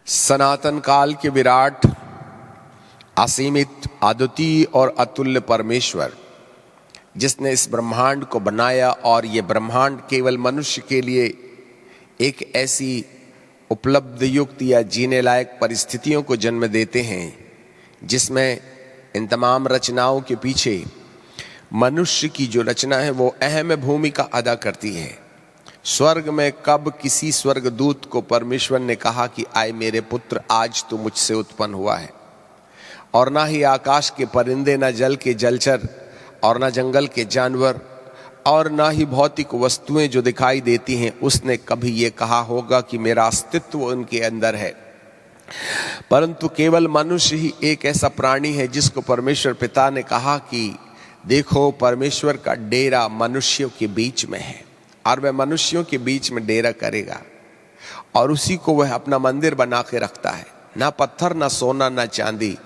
सनातन काल के विराट, असीमित, अद्वितीय और अतुल्य परमेश्वर जिसने इस ब्रह्मांड को बनाया, और ये ब्रह्मांड केवल मनुष्य के लिए एक ऐसी उपलब्ध युक्त या जीने लायक परिस्थितियों को जन्म देते हैं जिसमें इन तमाम रचनाओं के पीछे मनुष्य की जो रचना है वो अहम भूमिका अदा करती है। स्वर्ग में कब किसी स्वर्गदूत को परमेश्वर ने कहा कि आए मेरे पुत्र, आज तू मुझसे उत्पन्न हुआ है? और ना ही आकाश के परिंदे, ना जल के जलचर, और ना जंगल के जानवर, और ना ही भौतिक वस्तुएं जो दिखाई देती हैं, उसने कभी ये कहा होगा कि मेरा अस्तित्व उनके अंदर है। परंतु केवल मनुष्य ही एक ऐसा प्राणी है जिसको परमेश्वर पिता ने कहा कि देखो, परमेश्वर का डेरा मनुष्यों के बीच में है और वह मनुष्यों के बीच में डेरा करेगा, और उसी को वह अपना मंदिर बना के रखता है। ना पत्थर, ना सोना, ना चांदी।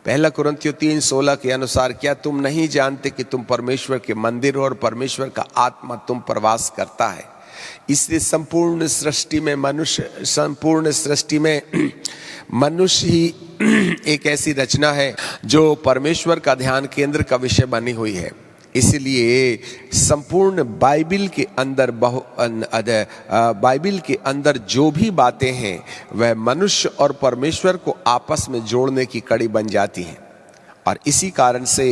पहला कुरिन्थियों 3:16 के अनुसार, क्या तुम नहीं जानते कि तुम परमेश्वर के मंदिर हो और परमेश्वर का आत्मा तुम पर वास करता है? इसलिए संपूर्ण सृष्टि में मनुष्य ही एक ऐसी रचना है जो परमेश्वर का ध्यान केंद्र का विषय बनी हुई है। इसलिए संपूर्ण बाइबिल के अंदर जो भी बातें हैं वह मनुष्य और परमेश्वर को आपस में जोड़ने की कड़ी बन जाती हैं। और इसी कारण से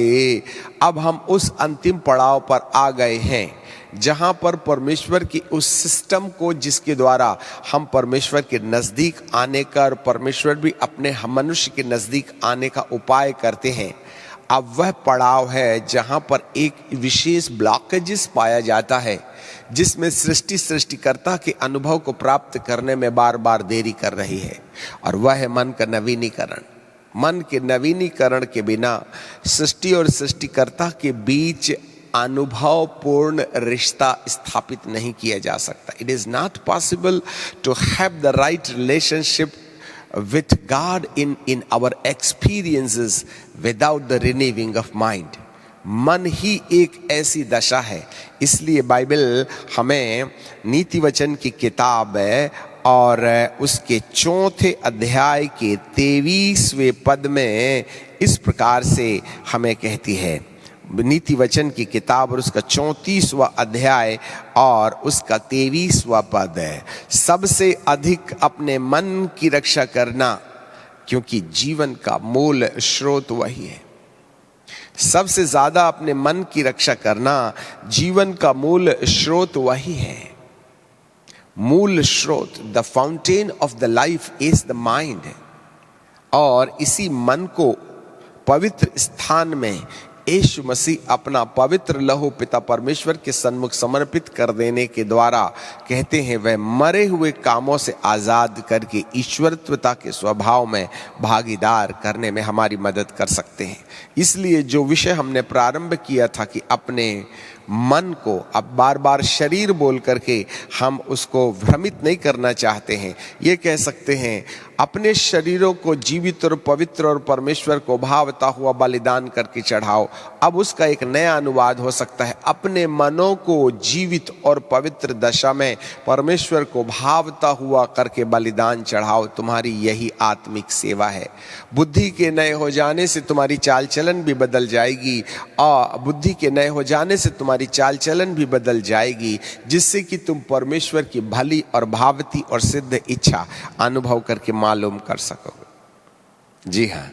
अब हम उस अंतिम पड़ाव पर आ गए हैं जहां पर परमेश्वर की उस सिस्टम को, जिसके द्वारा हम परमेश्वर के नज़दीक आने का और परमेश्वर भी अपने मनुष्य के नज़दीक आने का उपाय करते हैं, अब वह पड़ाव है जहां पर एक विशेष ब्लॉकेजेस पाया जाता है जिसमें सृष्टिकर्ता के अनुभव को प्राप्त करने में बार बार देरी कर रही है, और वह है मन का नवीनीकरण। मन के नवीनीकरण के बिना सृष्टि और सृष्टिकर्ता के बीच अनुभवपूर्ण रिश्ता स्थापित नहीं किया जा सकता। It is not possible to have the right relationship with God in our experiences without the renewing of mind. मन ही एक ऐसी दशा है। इसलिए बाइबल हमें नीति वचन की किताब है और उसके 4 अध्याय के 23वें पद में इस प्रकार से हमें कहती है। नीति वचन की किताब और उसका 34वां अध्याय और उसका 23वां पद है, सबसे अधिक अपने मन की रक्षा करना, क्योंकि जीवन का मूल स्रोत वही है। सबसे ज्यादा अपने मन की रक्षा करना, जीवन का मूल स्रोत वही है। मूल स्रोत, the fountain of the life is the mind. और इसी मन को पवित्र स्थान में यीशु मसीह अपना पवित्र लहू पिता परमेश्वर के सन्मुख समर्पित कर देने के द्वारा कहते हैं वह मरे हुए कामों से आजाद करके ईश्वरत्वता के स्वभाव में भागीदार करने में हमारी मदद कर सकते हैं। इसलिए जो विषय हमने प्रारंभ किया था कि अपने मन को, अब बार बार शरीर बोल करके हम उसको भ्रमित नहीं करना चाहते हैं, ये कह सकते हैं अपने शरीरों को जीवित और पवित्र और परमेश्वर को भावता हुआ बलिदान करके चढ़ाओ। अब उसका एक नया अनुवाद हो सकता है, अपने मनों को जीवित और पवित्र दशा में परमेश्वर को भावता हुआ करके बलिदान चढ़ाओ। तुम्हारी यही आत्मिक सेवा है। बुद्धि के नए हो जाने से तुम्हारी चाल चलन भी बदल जाएगी, और बुद्धि के नए हो जाने से तुम्हारी चाल चलन भी बदल जाएगी, जिससे कि तुम परमेश्वर की भली और भावती और सिद्ध इच्छा अनुभव करके मालूम कर सकोगे। जी हाँ,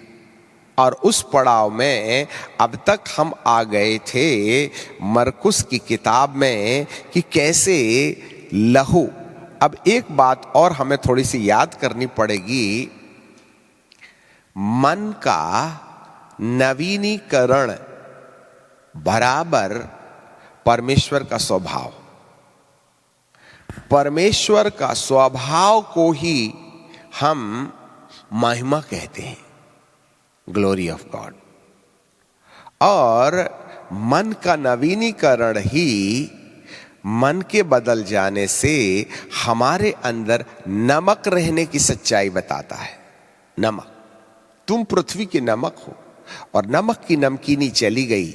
और उस पड़ाव में अब तक हम आ गए थे मरकुस की किताब में कि कैसे लहू। अब एक बात और हमें थोड़ी सी याद करनी पड़ेगी, मन का नवीनीकरण बराबर परमेश्वर का स्वभाव। परमेश्वर का स्वभाव को ही हम महिमा कहते हैं, ग्लोरी ऑफ गॉड। और मन का नवीनीकरण ही मन के बदल जाने से हमारे अंदर नमक रहने की सच्चाई बताता है। नमक, तुम पृथ्वी के नमक हो, और नमक की नमकीनी चली गई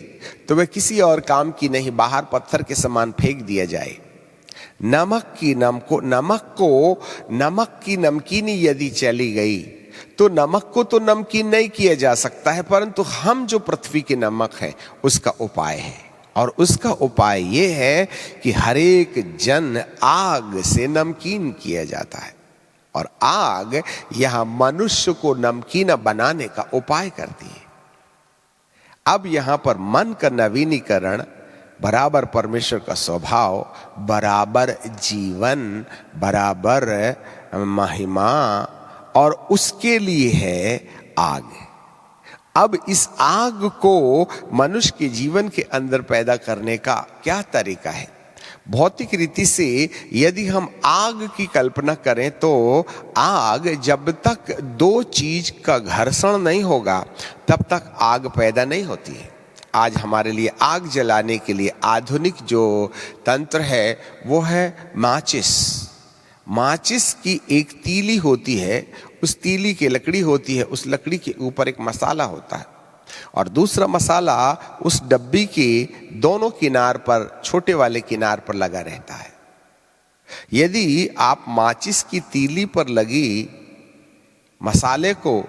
तो वह किसी और काम की नहीं, बाहर पत्थर के समान फेंक दिया जाए। नमक की नमकीनी यदि चली गई तो नमक को तो नमकीन नहीं किया जा सकता है, परंतु हम जो पृथ्वी के नमक है उसका उपाय है। और उसका उपाय ये है कि हर एक जन आग से नमकीन किया जाता है, और आग यहां मनुष्य को नमकीन बनाने का उपाय करती है। अब यहां पर मन का नवीनीकरण, बराबर परमेश्वर का स्वभाव, बराबर जीवन, बराबर महिमा, और उसके लिए है आग। अब इस आग को मनुष्य के जीवन के अंदर पैदा करने का क्या तरीका है? भौतिक रीति से यदि हम आग की कल्पना करें तो आग जब तक दो चीज का घर्षण नहीं होगा तब तक आग पैदा नहीं होती है। आज हमारे लिए आग जलाने के लिए आधुनिक जो तंत्र है वो है माचिस। माचिस की एक तीली होती है, उस तीली की लकड़ी होती है, उस लकड़ी के ऊपर एक मसाला होता है और दूसरा मसाला उस डब्बी के दोनों किनार पर, छोटे वाले किनार पर लगा रहता है। यदि आप माचिस की तीली पर लगी मसाले को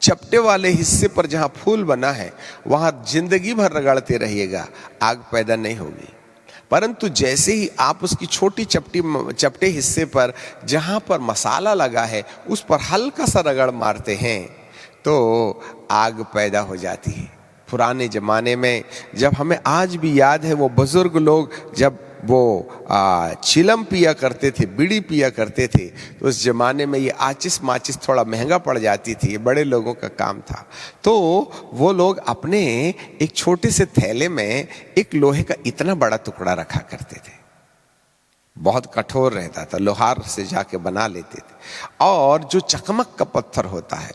चपटे वाले हिस्से पर जहां फूल बना है वहां जिंदगी भर रगड़ते रहिएगा, आग पैदा नहीं होगी। परंतु जैसे ही आप उसकी छोटी चपटे हिस्से पर जहां पर मसाला लगा है उस पर हल्का सा रगड़ मारते हैं तो आग पैदा हो जाती है। पुराने जमाने में, जब हमें आज भी याद है, वो बुजुर्ग लोग जब वो चिलम पिया करते थे, बीड़ी पिया करते थे, तो उस जमाने में ये आचिस माचिस थोड़ा महंगा पड़ जाती थी, ये बड़े लोगों का काम था। तो वो लोग अपने एक छोटे से थैले में एक लोहे का इतना बड़ा टुकड़ा रखा करते थे, बहुत कठोर रहता था, लोहार से जाके बना लेते थे। और जो चकमक का पत्थर होता है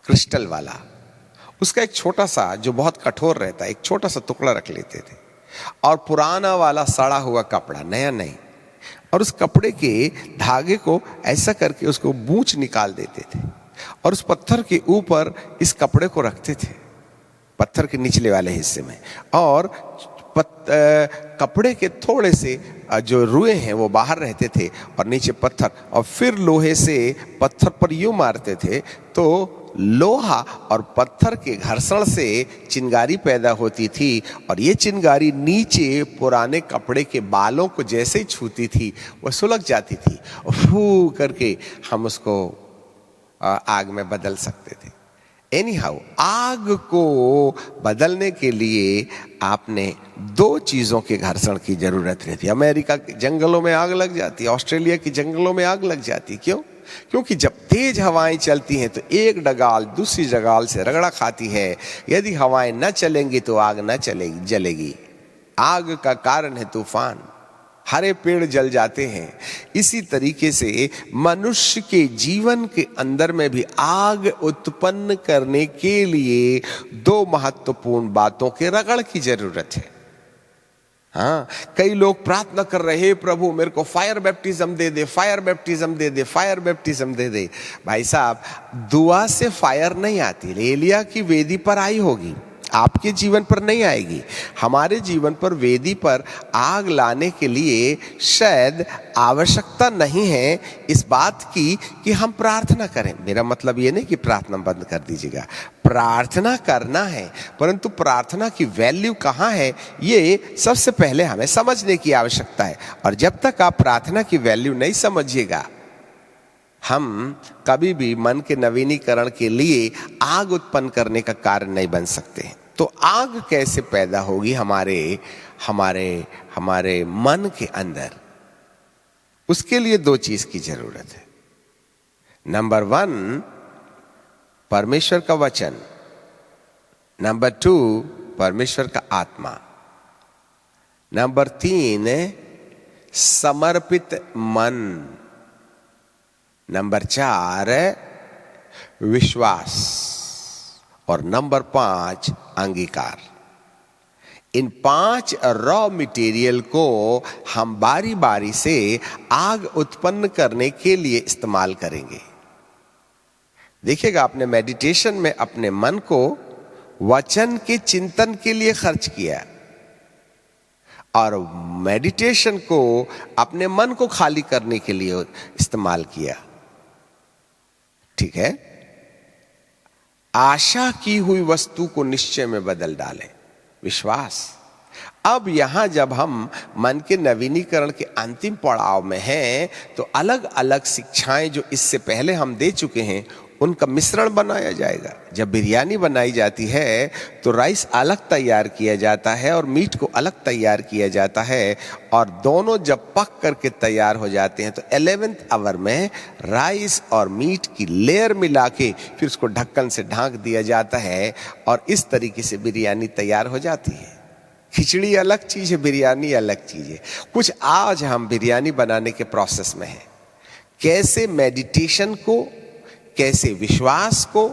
क्रिस्टल वाला, उसका एक छोटा सा, जो बहुत कठोर रहता है, एक छोटा सा टुकड़ा रख लेते थे। और पुराना वाला सड़ा हुआ कपड़ा, नया नहीं, और उस कपड़े के धागे को ऐसा करके उसको बूच निकाल देते थे और उस पत्थर के ऊपर इस कपड़े को रखते थे, पत्थर के निचले वाले हिस्से में, और कपड़े के थोड़े से जो रुए हैं वो बाहर रहते थे और नीचे पत्थर, और फिर लोहे से पत्थर पर यूं मारते थे तो लोहा और पत्थर के घर्षण से चिंगारी पैदा होती थी, और ये चिंगारी नीचे पुराने कपड़े के बालों को जैसे ही छूती थी वो सुलग जाती थी, और फू करके हम उसको आग में बदल सकते थे। एनीहाउ, आग को बदलने के लिए आपने दो चीजों के घर्षण की जरूरत रहती है। अमेरिका के जंगलों में आग लग जाती है, ऑस्ट्रेलिया के जंगलों में आग लग जाती है। क्यों? क्योंकि जब तेज हवाएं चलती हैं तो एक डगाल दूसरी डगाल से रगड़ा खाती है। यदि हवाएं न चलेंगी तो आग न चलेगी, जलेगी। आग का कारण है तूफान, हरे पेड़ जल जाते हैं। इसी तरीके से मनुष्य के जीवन के अंदर में भी आग उत्पन्न करने के लिए दो महत्वपूर्ण बातों के रगड़ की जरूरत है। हाँ, कई लोग प्रार्थना कर रहे हैं, प्रभु मेरे को फायर बैप्टिज्म दे दे, फायर बैप्टिज्म दे दे, फायर बैप्टिज्म दे दे। भाई साहब, दुआ से फायर नहीं आती, एलिया की वेदी पर आई होगी, आपके जीवन पर नहीं आएगी। हमारे जीवन पर वेदी पर आग लाने के लिए शायद आवश्यकता नहीं है इस बात की कि हम प्रार्थना करें। मेरा मतलब ये नहीं कि प्रार्थना बंद कर दीजिएगा, प्रार्थना करना है, परंतु प्रार्थना की वैल्यू कहाँ है ये सबसे पहले हमें समझने की आवश्यकता है। और जब तक आप प्रार्थना की वैल्यू नहीं समझिएगा, हम कभी भी मन के नवीनीकरण के लिए आग उत्पन्न करने का कारण नहीं बन सकते। तो आग कैसे पैदा होगी हमारे हमारे हमारे मन के अंदर? उसके लिए दो चीज की जरूरत है। नंबर 1, परमेश्वर का वचन। नंबर 2, परमेश्वर का आत्मा। नंबर 3, समर्पित मन। नंबर 4, विश्वास। और नंबर 5, अंगीकार। इन 5 रॉ मटेरियल को हम बारी बारी से आग उत्पन्न करने के लिए इस्तेमाल करेंगे। देखिएगा, आपने मेडिटेशन में अपने मन को वचन के चिंतन के लिए खर्च किया, और मेडिटेशन को अपने मन को खाली करने के लिए इस्तेमाल किया। ठीक है, आशा की हुई वस्तु को निश्चय में बदल डालें, विश्वास। अब यहां जब हम मन के नवीनीकरण के अंतिम पड़ाव में हैं, तो अलग अलग शिक्षाएं जो इससे पहले हम दे चुके हैं उनका मिश्रण बनाया जाएगा। जब बिरयानी बनाई जाती है तो राइस अलग तैयार किया जाता है और मीट को अलग तैयार किया जाता है, और दोनों जब पक करके तैयार हो जाते हैं तो 11th आवर में राइस और मीट की लेयर मिला के फिर उसको ढक्कन से ढांक दिया जाता है, और इस तरीके से बिरयानी तैयार हो जाती है। खिचड़ी अलग चीज है, बिरयानी अलग चीज है। कुछ आज हम बिरयानी बनाने के प्रोसेस में हैं। कैसे मेडिटेशन को, कैसे विश्वास को,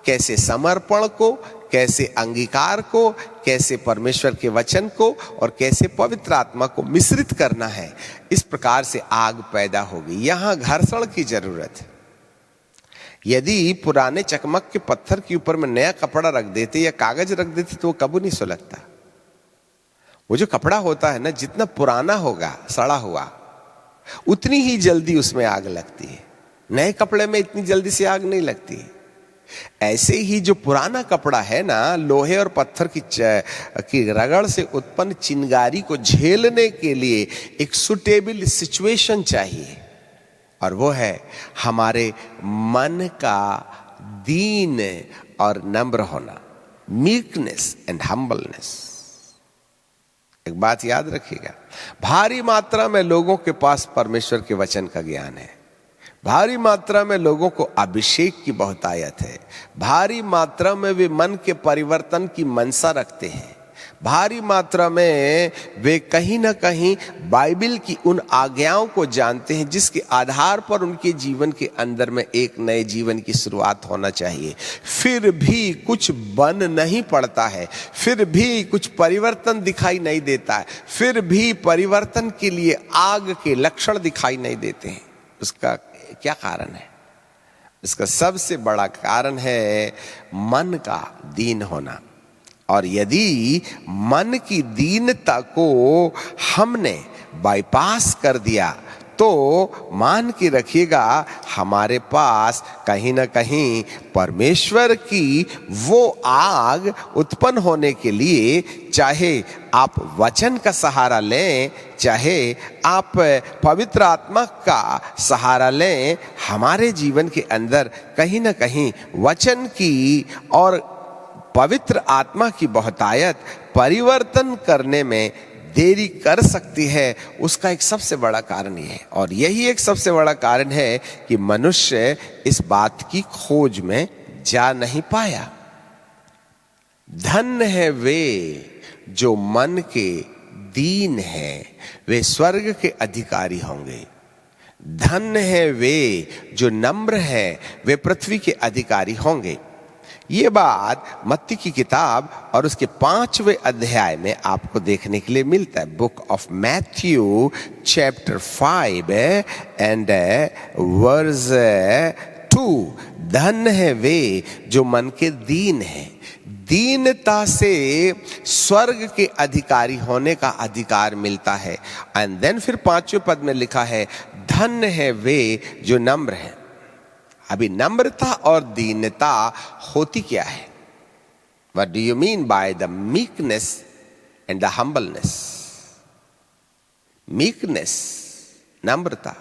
कैसे समर्पण को, कैसे अंगीकार को, कैसे परमेश्वर के वचन को और कैसे पवित्र आत्मा को मिश्रित करना है, इस प्रकार से आग पैदा होगी। यहां घर्षण की जरूरत है। यदि पुराने चकमक के पत्थर के ऊपर में नया कपड़ा रख देते या कागज रख देते तो वो कभी नहीं सुलगता। वो जो कपड़ा होता है ना, जितना पुराना होगा, सड़ा हुआ, उतनी ही जल्दी उसमें आग लगती है। नए कपड़े में इतनी जल्दी से आग नहीं लगती है। ऐसे ही जो पुराना कपड़ा है ना, लोहे और पत्थर की रगड़ से उत्पन्न चिंगारी को झेलने के लिए एक सुटेबल सिचुएशन चाहिए, और वो है हमारे मन का दीन और नम्र होना, मीकनेस एंड हम्बलनेस। एक बात याद रखिएगा, भारी मात्रा में लोगों के पास परमेश्वर के वचन का ज्ञान है, भारी मात्रा में लोगों को अभिषेक की बहुतायत है, भारी मात्रा में वे मन के परिवर्तन की मनसा रखते हैं, भारी मात्रा में वे कहीं ना कहीं बाइबल की उन आज्ञाओं को जानते हैं जिसके आधार पर उनके जीवन के अंदर में एक नए जीवन की शुरुआत होना चाहिए। फिर भी कुछ बन नहीं पड़ता है, फिर भी कुछ परिवर्तन दिखाई नहीं देता है, फिर भी परिवर्तन के लिए आग के लक्षण दिखाई नहीं देते हैं। उसका क्या कारण है? इसका सबसे बड़ा कारण है मन का दीन होना। और यदि मन की दीनता को हमने बाईपास कर दिया तो मान के रखिएगा हमारे पास कहीं ना कहीं परमेश्वर की वो आग उत्पन्न होने के लिए, चाहे आप वचन का सहारा लें, चाहे आप पवित्र आत्मा का सहारा लें, हमारे जीवन के अंदर कहीं ना कहीं वचन की और पवित्र आत्मा की बहुतायत परिवर्तन करने में देरी कर सकती है। उसका एक सबसे बड़ा कारण ये है, और यही एक सबसे बड़ा कारण है कि मनुष्य इस बात की खोज में जा नहीं पाया। धन्य है वे जो मन के दीन हैं, वे स्वर्ग के अधिकारी होंगे। धन्य है वे जो नम्र हैं, वे पृथ्वी के अधिकारी होंगे। ये बात मत्ती की किताब और उसके 5वें अध्याय में आपको देखने के लिए मिलता है। Book of Matthew chapter 5 and verse 2। धन्य है वे जो मन के दीन हैं। दीनता से स्वर्ग के अधिकारी होने का अधिकार मिलता है। एंड देन फिर 5वें पद में लिखा है, धन्य है वे जो नम्र हैं। अभी नम्रता और दीनता होती क्या है? What do you mean by the meekness and the humbleness? Meekness, नम्रता,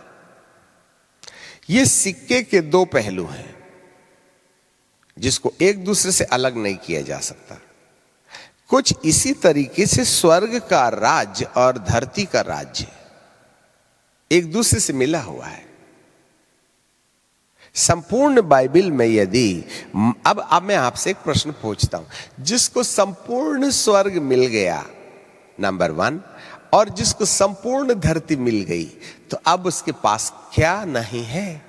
ये सिक्के के दो पहलू हैं जिसको एक दूसरे से अलग नहीं किया जा सकता। कुछ इसी तरीके से स्वर्ग का राज्य और धरती का राज्य एक दूसरे से मिला हुआ है। संपूर्ण बाइबल में यदि अब मैं आपसे एक प्रश्न पूछता हूं, जिसको संपूर्ण स्वर्ग मिल गया नंबर 1, और जिसको संपूर्ण धरती मिल गई, तो अब उसके पास क्या नहीं है?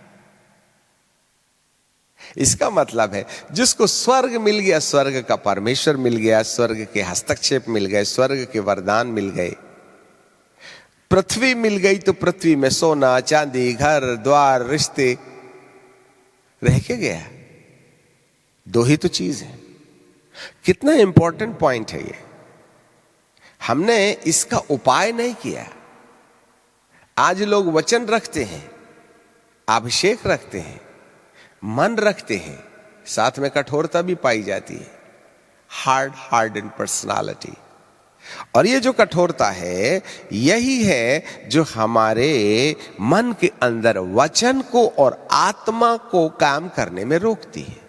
इसका मतलब है जिसको स्वर्ग मिल गया, स्वर्ग का परमेश्वर मिल गया, स्वर्ग के हस्तक्षेप मिल गए, स्वर्ग के वरदान मिल गए। पृथ्वी मिल गई तो पृथ्वी में सोना चांदी घर द्वार रिश्ते रह के गया। दो ही तो चीज है। कितना इंपॉर्टेंट पॉइंट है ये। हमने इसका उपाय नहीं किया। आज लोग वचन रखते हैं, अभिषेक रखते हैं, मन रखते हैं, साथ में कठोरता भी पाई जाती है, हार्ड इन पर्सनालिटी। और ये जो कठोरता है, यही है जो हमारे मन के अंदर वचन को और आत्मा को काम करने में रोकती है।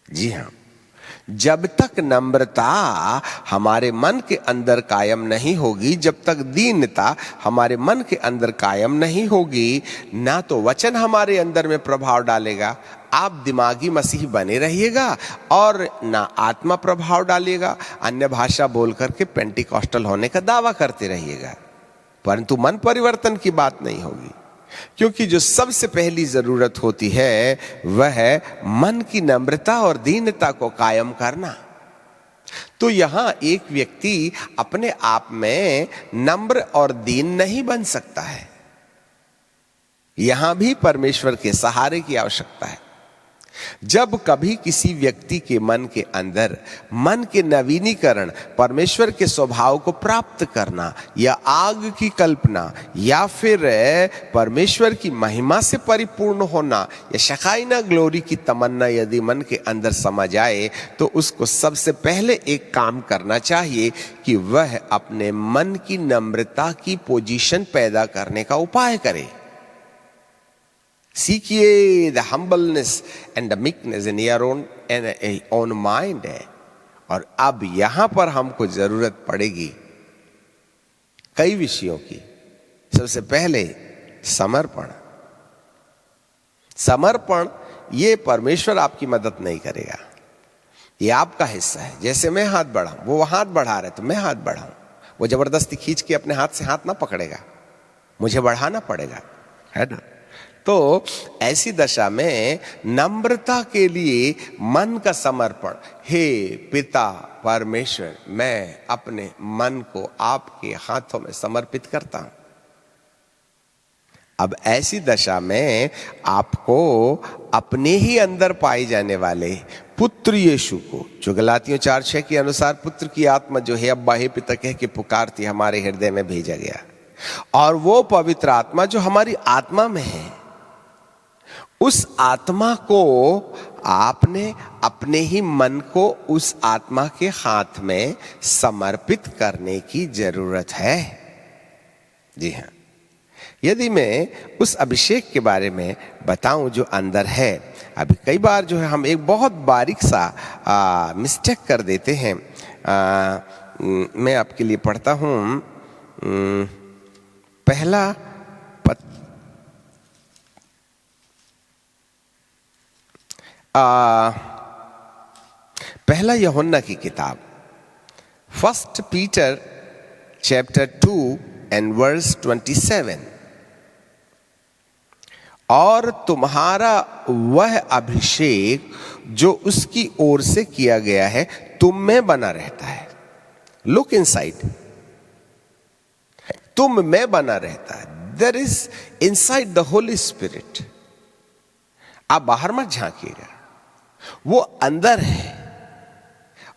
जी हां, जब तक नम्रता हमारे मन के अंदर कायम नहीं होगी, जब तक दीनता हमारे मन के अंदर कायम नहीं होगी, ना तो वचन हमारे अंदर में प्रभाव डालेगा, आप दिमागी मसीह बने रहिएगा, और ना आत्मा प्रभाव डालेगा, अन्य भाषा बोल करके पेंटिकॉस्टल होने का दावा करते रहिएगा, परंतु मन परिवर्तन की बात नहीं होगी। क्योंकि जो सबसे पहली जरूरत होती है वह है मन की नम्रता और दीनता को कायम करना। तो यहां एक व्यक्ति अपने आप में नम्र और दीन नहीं बन सकता है, यहां भी परमेश्वर के सहारे की आवश्यकता है। जब कभी किसी व्यक्ति के मन के अंदर मन के नवीनीकरण, परमेश्वर के स्वभाव को प्राप्त करना, या आग की कल्पना, या फिर परमेश्वर की महिमा से परिपूर्ण होना, या शकाइना ग्लोरी की तमन्ना यदि मन के अंदर समझ आए, तो उसको सबसे पहले एक काम करना चाहिए कि वह अपने मन की नम्रता की पोजीशन पैदा करने का उपाय करे। सीखिए the humbleness and the meekness in your own mind है। और अब यहां पर हमको जरूरत पड़ेगी कई विषयों की। सबसे पहले समर्पण। समर्पण ये परमेश्वर आपकी मदद नहीं करेगा, ये आपका हिस्सा है। जैसे मैं हाथ बढ़ाऊं, वो हाथ बढ़ा रहे तो मैं हाथ बढ़ाऊं, वो जबरदस्ती खींच के अपने हाथ से हाथ ना पकड़ेगा, मुझे बढ़ाना पड़ेगा, है ना। तो ऐसी दशा में नम्रता के लिए मन का समर्पण, हे पिता परमेश्वर, मैं अपने मन को आपके हाथों में समर्पित करता हूं। अब ऐसी दशा में आपको अपने ही अंदर पाए जाने वाले पुत्र यीशु को, जो गलातियों 4:6 के अनुसार पुत्र की आत्मा जो है अब्बा हे पिता कह के पुकारती, हमारे हृदय में भेजा गया। और वो पवित्र आत्मा जो हमारी आत्मा में है, उस आत्मा को आपने अपने ही मन को उस आत्मा के हाथ में समर्पित करने की जरूरत है। जी हां, यदि मैं उस अभिषेक के बारे में बताऊं जो अंदर है, अभी कई बार जो है हम एक बहुत बारीक सा मिस्टेक कर देते हैं। मैं आपके लिए पढ़ता हूं पहला पहला यूहन्ना की किताब, 1 Peter chapter 2 and verse 27। और तुम्हारा वह अभिषेक जो उसकी ओर से किया गया है तुम में बना रहता है। लुक इनसाइड, तुम में बना रहता है। There is inside the holy spirit. आप बाहर मत झांकिएगा, वो अंदर है।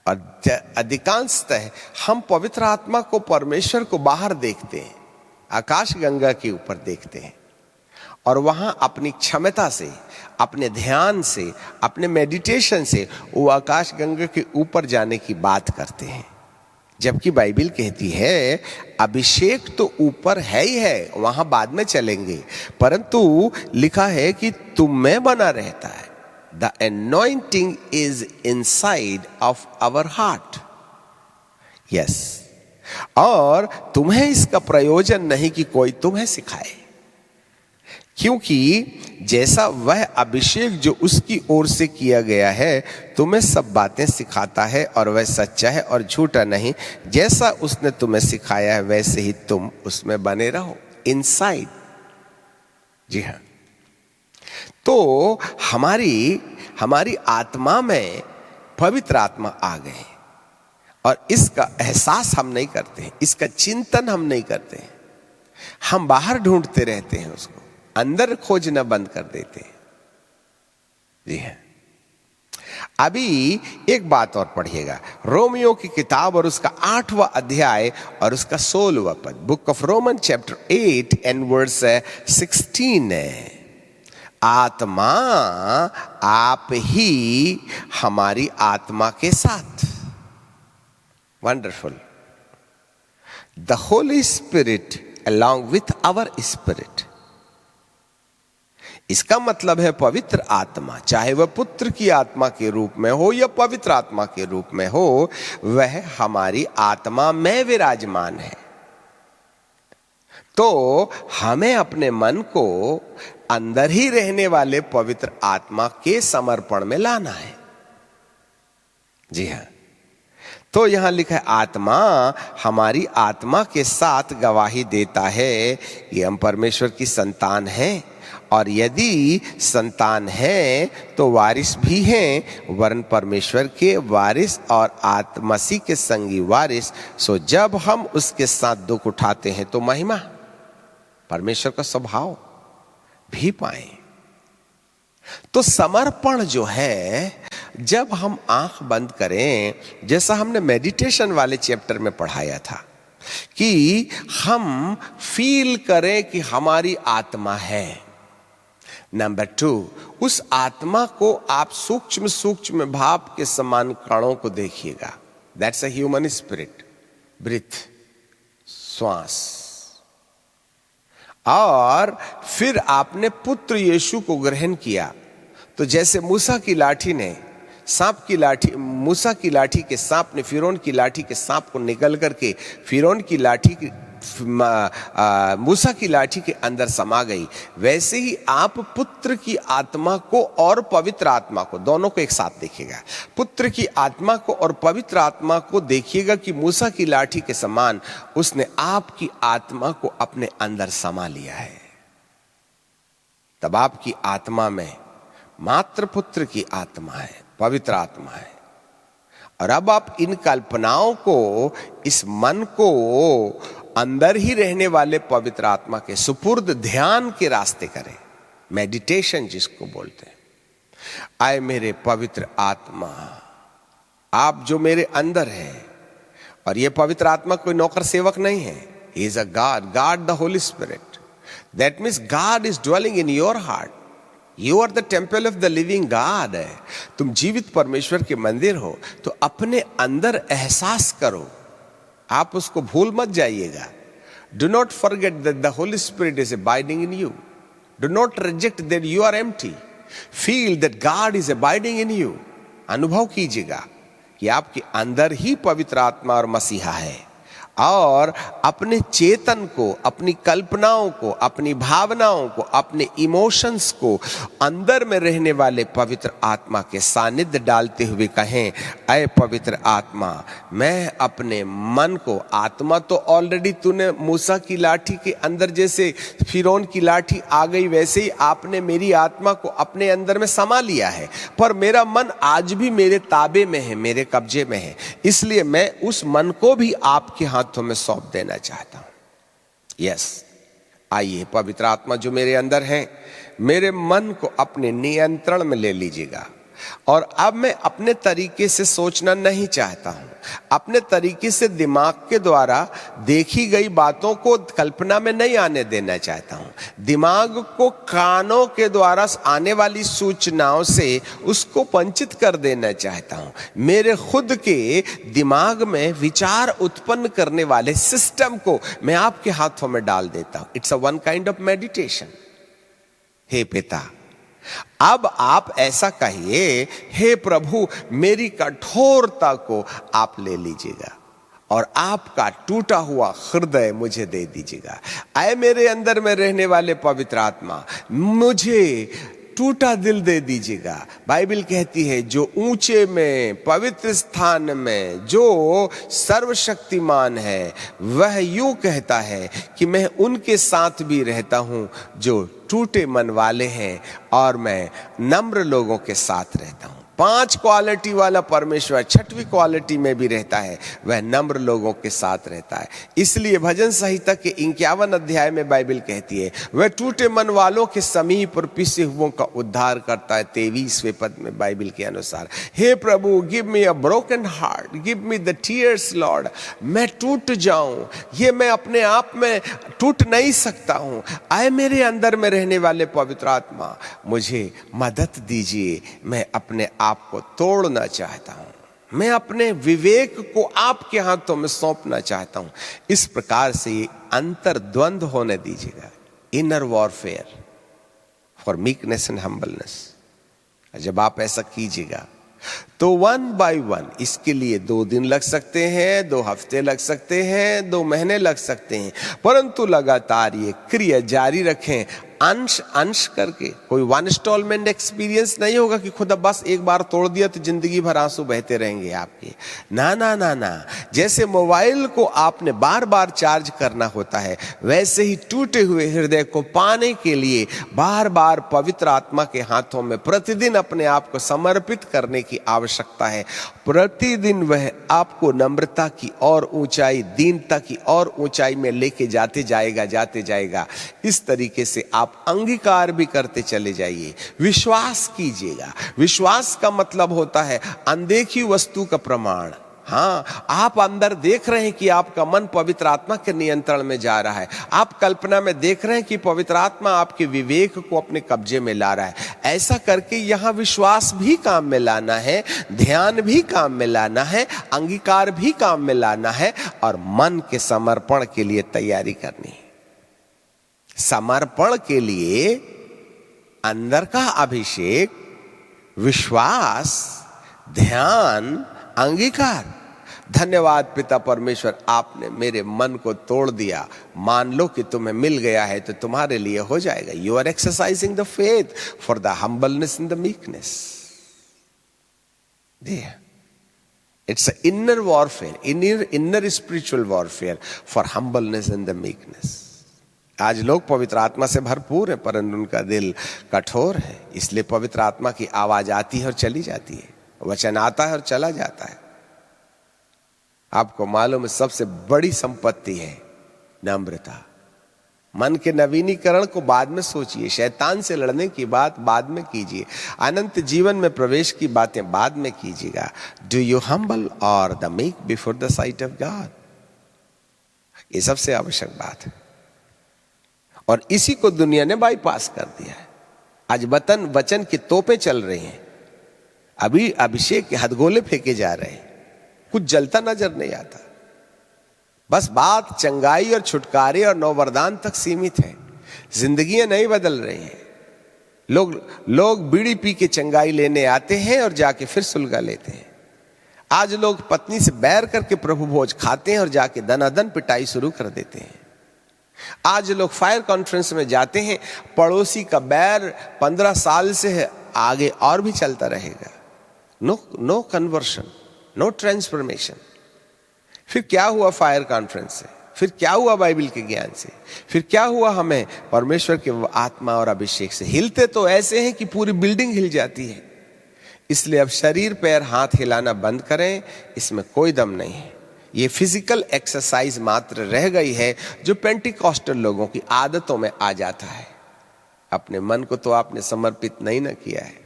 और अधिकांशतः हम पवित्र आत्मा को, परमेश्वर को बाहर देखते हैं, आकाश गंगा के ऊपर देखते हैं, और वहां अपनी क्षमता से, अपने ध्यान से, अपने मेडिटेशन से वो आकाश गंगा के ऊपर जाने की बात करते हैं। जबकि बाइबल कहती है अभिषेक तो ऊपर है ही है, वहां बाद में चलेंगे, परंतु लिखा है कि तुम में बना रहता है। The anointing is inside of our heart. Yes. और तुम्हें इसका प्रयोजन नहीं कि कोई तुम्हें सिखाए, क्योंकि जैसा वह अभिषेक जो उसकी ओर से किया गया है तुम्हें सब बातें सिखाता है, और वह सच्चा है और झूठा नहीं। जैसा उसने तुम्हें सिखाया है वैसे ही तुम उसमें बने रहो। इनसाइड। जी हाँ, तो हमारी आत्मा में पवित्र आत्मा आ गए, और इसका एहसास हम नहीं करते हैं, इसका चिंतन हम नहीं करते हैं, हम बाहर ढूंढते रहते हैं, उसको अंदर खोजना बंद कर देते हैं। जी है। अभी एक बात और पढ़िएगा, रोमियो की किताब और उसका 8वां अध्याय और उसका 16वां पद, book of Roman chapter 8 and verse 16। आत्मा आप ही हमारी आत्मा के साथ, wonderful, the holy spirit along with our spirit। इसका मतलब है पवित्र आत्मा, चाहे वह पुत्र की आत्मा के रूप में हो या पवित्र आत्मा के रूप में हो, वह हमारी आत्मा में विराजमान है। तो हमें अपने मन को अंदर ही रहने वाले पवित्र आत्मा के समर्पण में लाना है। जी हां, तो यहां लिखा है आत्मा हमारी आत्मा के साथ गवाही देता है कि हम परमेश्वर की संतान हैं, और यदि संतान है तो वारिस भी हैं, वरन परमेश्वर के वारिस और मसीह के संगी वारिस। सो जब हम उसके साथ दुख उठाते हैं तो महिमा, परमेश्वर का स्वभाव भी पाए। तो समर्पण जो है, जब हम आंख बंद करें, जैसा हमने मेडिटेशन वाले चैप्टर में पढ़ाया था, कि हम फील करें कि हमारी आत्मा है। नंबर 2, उस आत्मा को आप सूक्ष्म सूक्ष्म भाव के समान कणों को देखिएगा। That's a human spirit, breath, श्वास। और फिर आपने पुत्र यीशु को ग्रहण किया, तो जैसे मूसा की लाठी ने सांप की लाठी, मूसा की लाठी के सांप ने फिरौन की लाठी के सांप को निकल करके फिरौन की लाठी की मूसा की लाठी के अंदर समा गई, वैसे ही आप पुत्र की आत्मा को और पवित्र आत्मा को, दोनों को एक साथ देखिएगा। पुत्र की आत्मा को और पवित्र आत्मा को देखिएगा कि मूसा की लाठी के समान उसने आपकी आत्मा को अपने अंदर समा लिया है। तब आपकी आत्मा में मात्र पुत्र की आत्मा है, पवित्र आत्मा है। और अब आप इन कल्पनाओं को, इस मन को अंदर ही रहने वाले पवित्र आत्मा के सुपुर्द ध्यान के रास्ते करें, मेडिटेशन जिसको बोलते हैं। आए मेरे पवित्र आत्मा, आप जो मेरे अंदर है, और ये पवित्र आत्मा कोई नौकर सेवक नहीं है, he is a God, God the holy spirit. That means God is dwelling in your heart. You are the temple of the living God. तुम जीवित परमेश्वर के मंदिर हो, तो अपने अंदर एहसास करो, आप उसको भूल मत जाइएगा। Do not forget that the holy spirit is abiding in you. Do not reject that you are empty. Feel that God is abiding in you. अनुभव कीजिएगा कि आपके अंदर ही पवित्र आत्मा और मसीहा है, और अपने चेतन को, अपनी कल्पनाओं को, अपनी भावनाओं को, अपने इमोशंस को अंदर में रहने वाले पवित्र आत्मा के सानिध्य डालते हुए कहें, ऐ पवित्र आत्मा, मैं अपने मन को, आत्मा तो ऑलरेडी तूने मूसा की लाठी के अंदर, जैसे फिरौन की लाठी आ गई, वैसे ही आपने मेरी आत्मा को अपने अंदर में समा लिया है, पर मेरा मन आज भी मेरे ताबे में है, मेरे कब्जे में है। इसलिए मैं उस मन को भी आपके हाथों में सौंप देना चाहता हूं। यस, आइए पवित्र आत्मा जो मेरे अंदर है, मेरे मन को अपने नियंत्रण में ले लीजिएगा। और अब मैं अपने तरीके से सोचना नहीं चाहता हूं, अपने तरीके से दिमाग के द्वारा देखी गई बातों को कल्पना में नहीं आने देना चाहता हूं। दिमाग को कानों के द्वारा आने वाली सूचनाओं से उसको वंचित कर देना चाहता हूं। मेरे खुद के दिमाग में विचार उत्पन्न करने वाले सिस्टम को मैं आपके हाथों में डाल देता हूं। It's a one kind of meditation. हे पिता, अब आप ऐसा कहिए, हे प्रभु, मेरी कठोरता को आप ले लीजिएगा और आपका टूटा हुआ हृदय मुझे दे दीजिएगा। आए मेरे अंदर में रहने वाले पवित्र आत्मा, मुझे टूटा दिल दे दीजिएगा। बाइबल कहती है, जो ऊंचे में, पवित्र स्थान में जो सर्वशक्तिमान है, वह यूं कहता है कि मैं उनके साथ भी रहता हूं जो टूटे मन वाले हैं, और मैं नम्र लोगों के साथ रहता हूं। 5 क्वालिटी वाला परमेश्वर 6वीं क्वालिटी में भी रहता है, वह नम्र लोगों के साथ रहता है। इसलिए भजन संहिता के 51 अध्याय में बाइबल कहती है, वह टूटे मन वालों के समीप और पिसे हुओं का उद्धार करता है। 23वें पद में बाइबल के अनुसार, हे प्रभु give me a broken heart, give me the tears lord. मैं टूट जाऊं, ये मैं अपने आप में टूट नहीं सकता हूं। आए मेरे अंदर में रहने वाले पवित्र आत्मा, मुझे मदद दीजिए। मैं अपने आप को तोड़ना चाहता हूं, मैं अपने विवेक को आपके हाथों में सौंपना चाहता हूं। इस प्रकार से ये अंतर्द्वंद होने दीजिएगा, inner warfare for meekness and humbleness. जब आप ऐसा कीजिएगा तो 1 by 1, इसके लिए 2 दिन लग सकते हैं, 2 हफ्ते लग सकते हैं, 2 महीने लग सकते हैं, परंतु लगातार ये क्रिया जारी रखें, अंश अंश करके। कोई 1 इंस्टॉलमेंट एक्सपीरियंस नहीं होगा कि खुदा बस एक बार तोड़ दिया तो जिंदगी भर आंसू बहते रहेंगे आपके। ना ना ना ना, जैसे मोबाइल को आपने बार बार चार्ज करना होता है, वैसे ही टूटे हुए हृदय को पाने के लिए बार बार पवित्र आत्मा के हाथों में प्रतिदिन अपने आप को समर्पित करने की आवश्यकता है। प्रतिदिन वह आपको नम्रता की और ऊंचाई, दीनता की और ऊंचाई में लेके जाते जाएगा। इस तरीके से आप अंगीकार भी करते चले जाइए, विश्वास कीजिएगा। विश्वास का मतलब होता है अनदेखी वस्तु का प्रमाण। हाँ, आप अंदर देख रहे हैं कि आपका मन पवित्र आत्मा के नियंत्रण में जा रहा है। आप कल्पना में देख रहे हैं कि पवित्र आत्मा आपके विवेक को अपने कब्जे में ला रहा है। ऐसा करके यहाँ विश्वास भी काम में लाना है, ध्यान भी काम में लाना है, अंगीकार भी काम में लाना है, और मन के समर्पण के लिए तैयारी करनी है। समर्पण के लिए अंदर का अभिषेक, विश्वास, ध्यान, अंगीकार। धन्यवाद पिता परमेश्वर, आपने मेरे मन को तोड़ दिया। मान लो कि तुम्हें मिल गया है तो तुम्हारे लिए हो जाएगा। You are exercising the faith for the humbleness and the meekness. It's inner warfare, inner spiritual warfare for humbleness and the meekness. आज लोग पवित्र आत्मा से भरपूर है, परंतु उनका दिल कठोर है। इसलिए पवित्र आत्मा की आवाज आती है और चली जाती है, वचन आता है और चला जाता है। आपको मालूम है सबसे बड़ी संपत्ति है नम्रता। मन के नवीनीकरण को बाद में सोचिए, शैतान से लड़ने की बात बाद में कीजिए, अनंत जीवन में प्रवेश की बातें बाद में कीजिएगा। डू यू हम्बल और the meek before the site of God, ये सबसे आवश्यक बात है। और इसी को दुनिया ने बाईपास कर दिया है। आज वचन की तोपें चल रही हैं, अभी अभिषेक के हथगोले फेंके जा रहे हैं, कुछ जलता नजर नहीं आता। बस बात चंगाई और छुटकारे और नववरदान तक सीमित है, जिंदगियां नहीं बदल रही हैं। लोग बीड़ी पी के चंगाई लेने आते हैं और जाके फिर सुलगा लेते हैं। आज लोग पत्नी से बैर करके प्रभु भोज खाते हैं और जाके दनादन पिटाई शुरू कर देते हैं। आज लोग फायर कॉन्फ्रेंस में जाते हैं, पड़ोसी का बैर 15 साल से है, आगे और भी चलता रहेगा। No conversion, no transformation. फिर क्या हुआ फायर कॉन्फ्रेंस से? फिर क्या हुआ बाइबल के ज्ञान से? फिर क्या हुआ हमें परमेश्वर के आत्मा और अभिषेक से? हिलते तो ऐसे हैं कि पूरी बिल्डिंग हिल जाती है। इसलिए अब शरीर पैर हाथ हिलाना बंद करें, इसमें कोई दम नहीं है। ये फिजिकल एक्सरसाइज मात्र रह गई है जो पेंटिकॉस्टल लोगों की आदतों में आ जाता है। अपने मन को तो आपने समर्पित नहीं न किया है।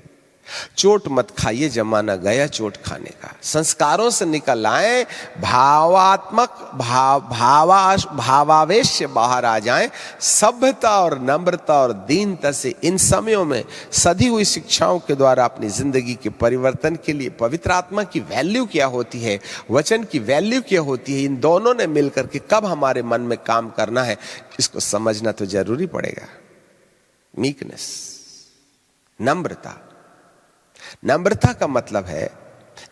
चोट मत खाइए, जमाना गया चोट खाने का। संस्कारों से निकल आए, भावावेश से बाहर आ जाएं। सभ्यता और नम्रता और दीनता से इन समयों में सधी हुई शिक्षाओं के द्वारा अपनी जिंदगी के परिवर्तन के लिए पवित्र आत्मा की वैल्यू क्या होती है, वचन की वैल्यू क्या होती है, इन दोनों ने मिलकर के कब हमारे मन में काम करना है, इसको समझना तो जरूरी पड़ेगा। मीकनेस, नम्रता। नम्रता का मतलब है,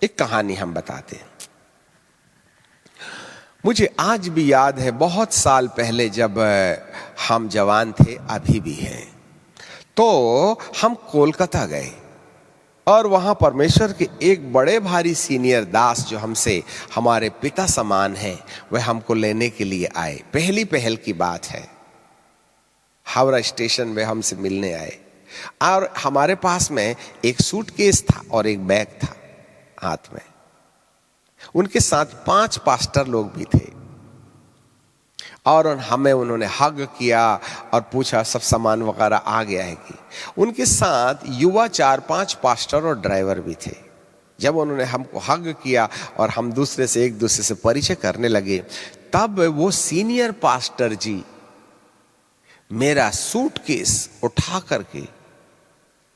एक कहानी हम बताते हैं। मुझे आज भी याद है, बहुत साल पहले जब हम जवान थे, अभी भी हैं, तो हम कोलकाता गए और वहां परमेश्वर के एक बड़े भारी सीनियर दास जो हमसे हमारे पिता समान हैं, वह हमको लेने के लिए आए। पहली पहल की बात है, हावड़ा स्टेशन में हमसे मिलने आए। और हमारे पास में एक सूटकेस था और एक बैग था हाथ में। उनके साथ 5 पास्टर लोग भी थे और हमें उन्होंने हग किया और पूछा सब सामान वगैरह आ गया है कि। उनके साथ युवा 4-5 पास्टर और ड्राइवर भी थे। जब उन्होंने हमको हग किया और हम एक दूसरे से परिचय करने लगे, तब वो सीनियर पास्टर जी मेरा सूटकेस उठा करके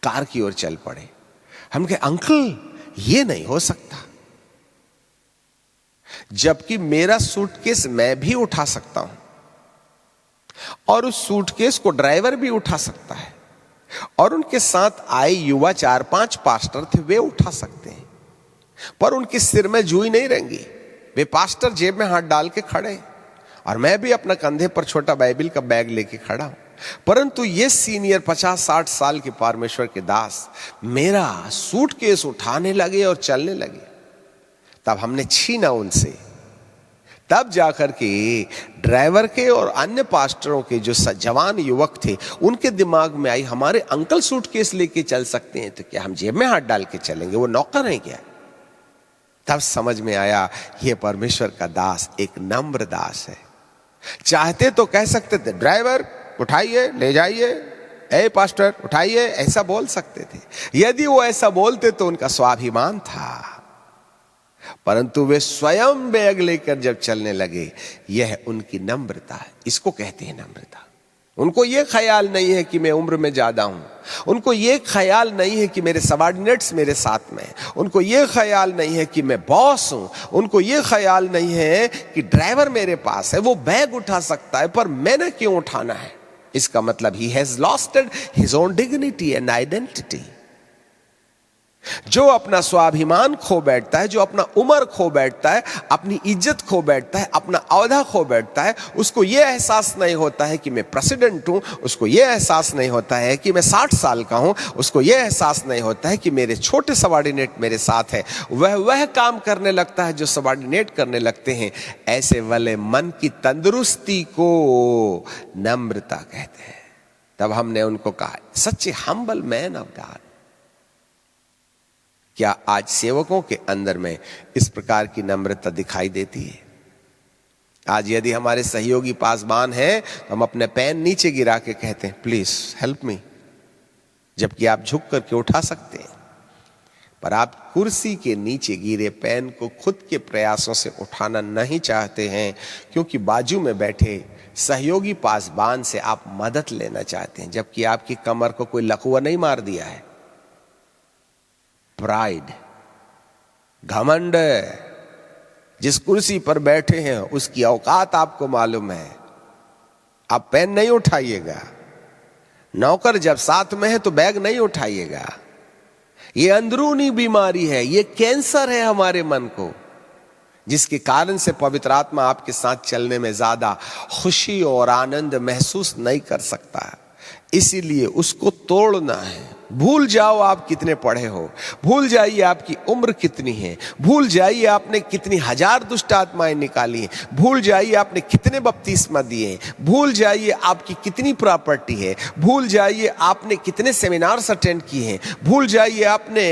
कार की ओर चल पड़े। हम कहे अंकल ये नहीं हो सकता, जबकि मेरा सूटकेस मैं भी उठा सकता हूं और उस सूटकेस को ड्राइवर भी उठा सकता है और उनके साथ आए युवा 4-5 पास्टर थे, वे उठा सकते हैं, पर उनके सिर में जूई नहीं रहेंगी। वे पास्टर जेब में हाथ डाल के खड़े और मैं भी अपना कंधे पर छोटा बाइबिल का बैग लेके खड़ा हूं। परंतु ये सीनियर 50-60 साल के परमेश्वर के दास मेरा सूटकेस उठाने लगे और चलने लगे। तब हमने छीना उनसे। तब जाकर के ड्राइवर के और अन्य पास्टरों के जो जवान युवक थे, उनके दिमाग में आई हमारे अंकल सूटकेस लेके चल सकते हैं तो क्या हम जेब में हाथ डाल के चलेंगे, वो नौकर हैं क्या? तब समझ में आया ये परमेश्वर का दास एक नम्र दास है। चाहते तो कह सकते थे ड्राइवर उठाइए ले जाइए, ए पास्टर उठाइए, ऐसा बोल सकते थे। यदि वो ऐसा बोलते तो उनका स्वाभिमान था, परंतु वे स्वयं बैग लेकर जब चलने लगे, यह उनकी नम्रता है। इसको कहते हैं नम्रता। उनको यह ख्याल नहीं है कि मैं उम्र में ज्यादा हूं, उनको यह ख्याल नहीं है कि मेरे सबॉर्डिनेट्स मेरे साथ में, उनको यह ख्याल नहीं है कि मैं बॉस हूं, उनको यह ख्याल नहीं है कि ड्राइवर मेरे पास है, वो बैग उठा सकता है पर मैंने क्यों उठाना है। इसका मतलब he has losted his own dignity and identity. जो अपना स्वाभिमान खो बैठता है, जो अपना उम्र खो बैठता है, अपनी इज्जत खो बैठता है, अपना औहदा खो बैठता है, उसको यह एहसास नहीं होता है कि मैं प्रेसिडेंट हूं, उसको यह एहसास नहीं होता है कि मैं 60 साल का हूं, उसको यह एहसास नहीं होता है कि मेरे छोटे सबॉर्डिनेट मेरे साथ है। वह काम करने लगता है जो सबॉर्डिनेट करने लगते हैं। ऐसे वाले मन की तंदुरुस्ती को नम्रता कहते हैं। तब हमने उनको कहा सच ए हम्बल मैन ऑफ गॉड। क्या आज सेवकों के अंदर में इस प्रकार की नम्रता दिखाई देती है? आज यदि हमारे सहयोगी पासबान हैं तो हम अपने पेन नीचे गिरा के कहते हैं प्लीज हेल्प मी, जबकि आप झुक करके उठा सकते हैं, पर आप कुर्सी के नीचे गिरे पेन को खुद के प्रयासों से उठाना नहीं चाहते हैं, क्योंकि बाजू में बैठे सहयोगी पासबान से आप मदद लेना चाहते हैं, जबकि आपकी कमर को कोई लकवा नहीं मार दिया है। प्राइड, घमंड, जिस कुर्सी पर बैठे हैं उसकी औकात आपको मालूम है, आप पेन नहीं उठाइएगा। नौकर जब साथ में है तो बैग नहीं उठाइएगा। ये अंदरूनी बीमारी है, ये कैंसर है हमारे मन को, जिसके कारण से पवित्र आत्मा आपके साथ चलने में ज्यादा खुशी और आनंद महसूस नहीं कर सकता। इसीलिए उसको तोड़ना है। भूल जाओ आप कितने पढ़े हो, भूल जाइए आपकी उम्र कितनी है, भूल जाइए आपने कितनी हजार दुष्ट आत्माएं निकाली हैं, भूल जाइए आपने कितने बपतिस्मा दिए, भूल जाइए आपकी कितनी प्रॉपर्टी है, भूल जाइए आपने कितने सेमिनार्स अटेंड किए हैं, भूल जाइए आपने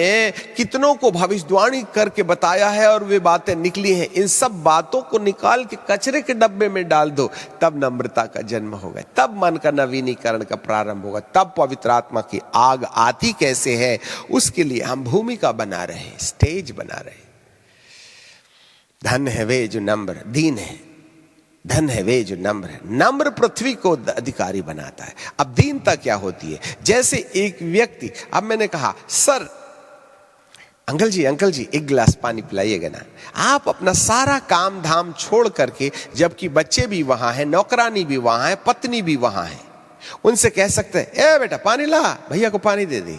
कितनों को भविष्यवाणी करके बताया है और वे बातें निकली हैं। इन सब बातों को निकाल के कचरे के डब्बे में डाल दो, तब नम्रता का जन्म होगा, तब मन का नवीनीकरण का प्रारंभ होगा, तब पवित्र आत्मा की आग आती कैसे है उसके लिए हम भूमिका बना रहे, स्टेज बना रहे। धन्य है वे जो नम्र दीन है, धन्य है वे जो नम्र है। नम्र पृथ्वी को अधिकारी बनाता है। अब दीनता क्या होती है? जैसे एक व्यक्ति, अब मैंने कहा सर अंकल जी एक गिलास पानी पिलाइएगा ना। आप अपना सारा काम धाम छोड़ करके, जबकि बच्चे भी वहां हैं, नौकरानी भी वहां है, पत्नी भी वहां है, उनसे कह सकते हैं ए बेटा पानी ला, भैया को पानी दे दे,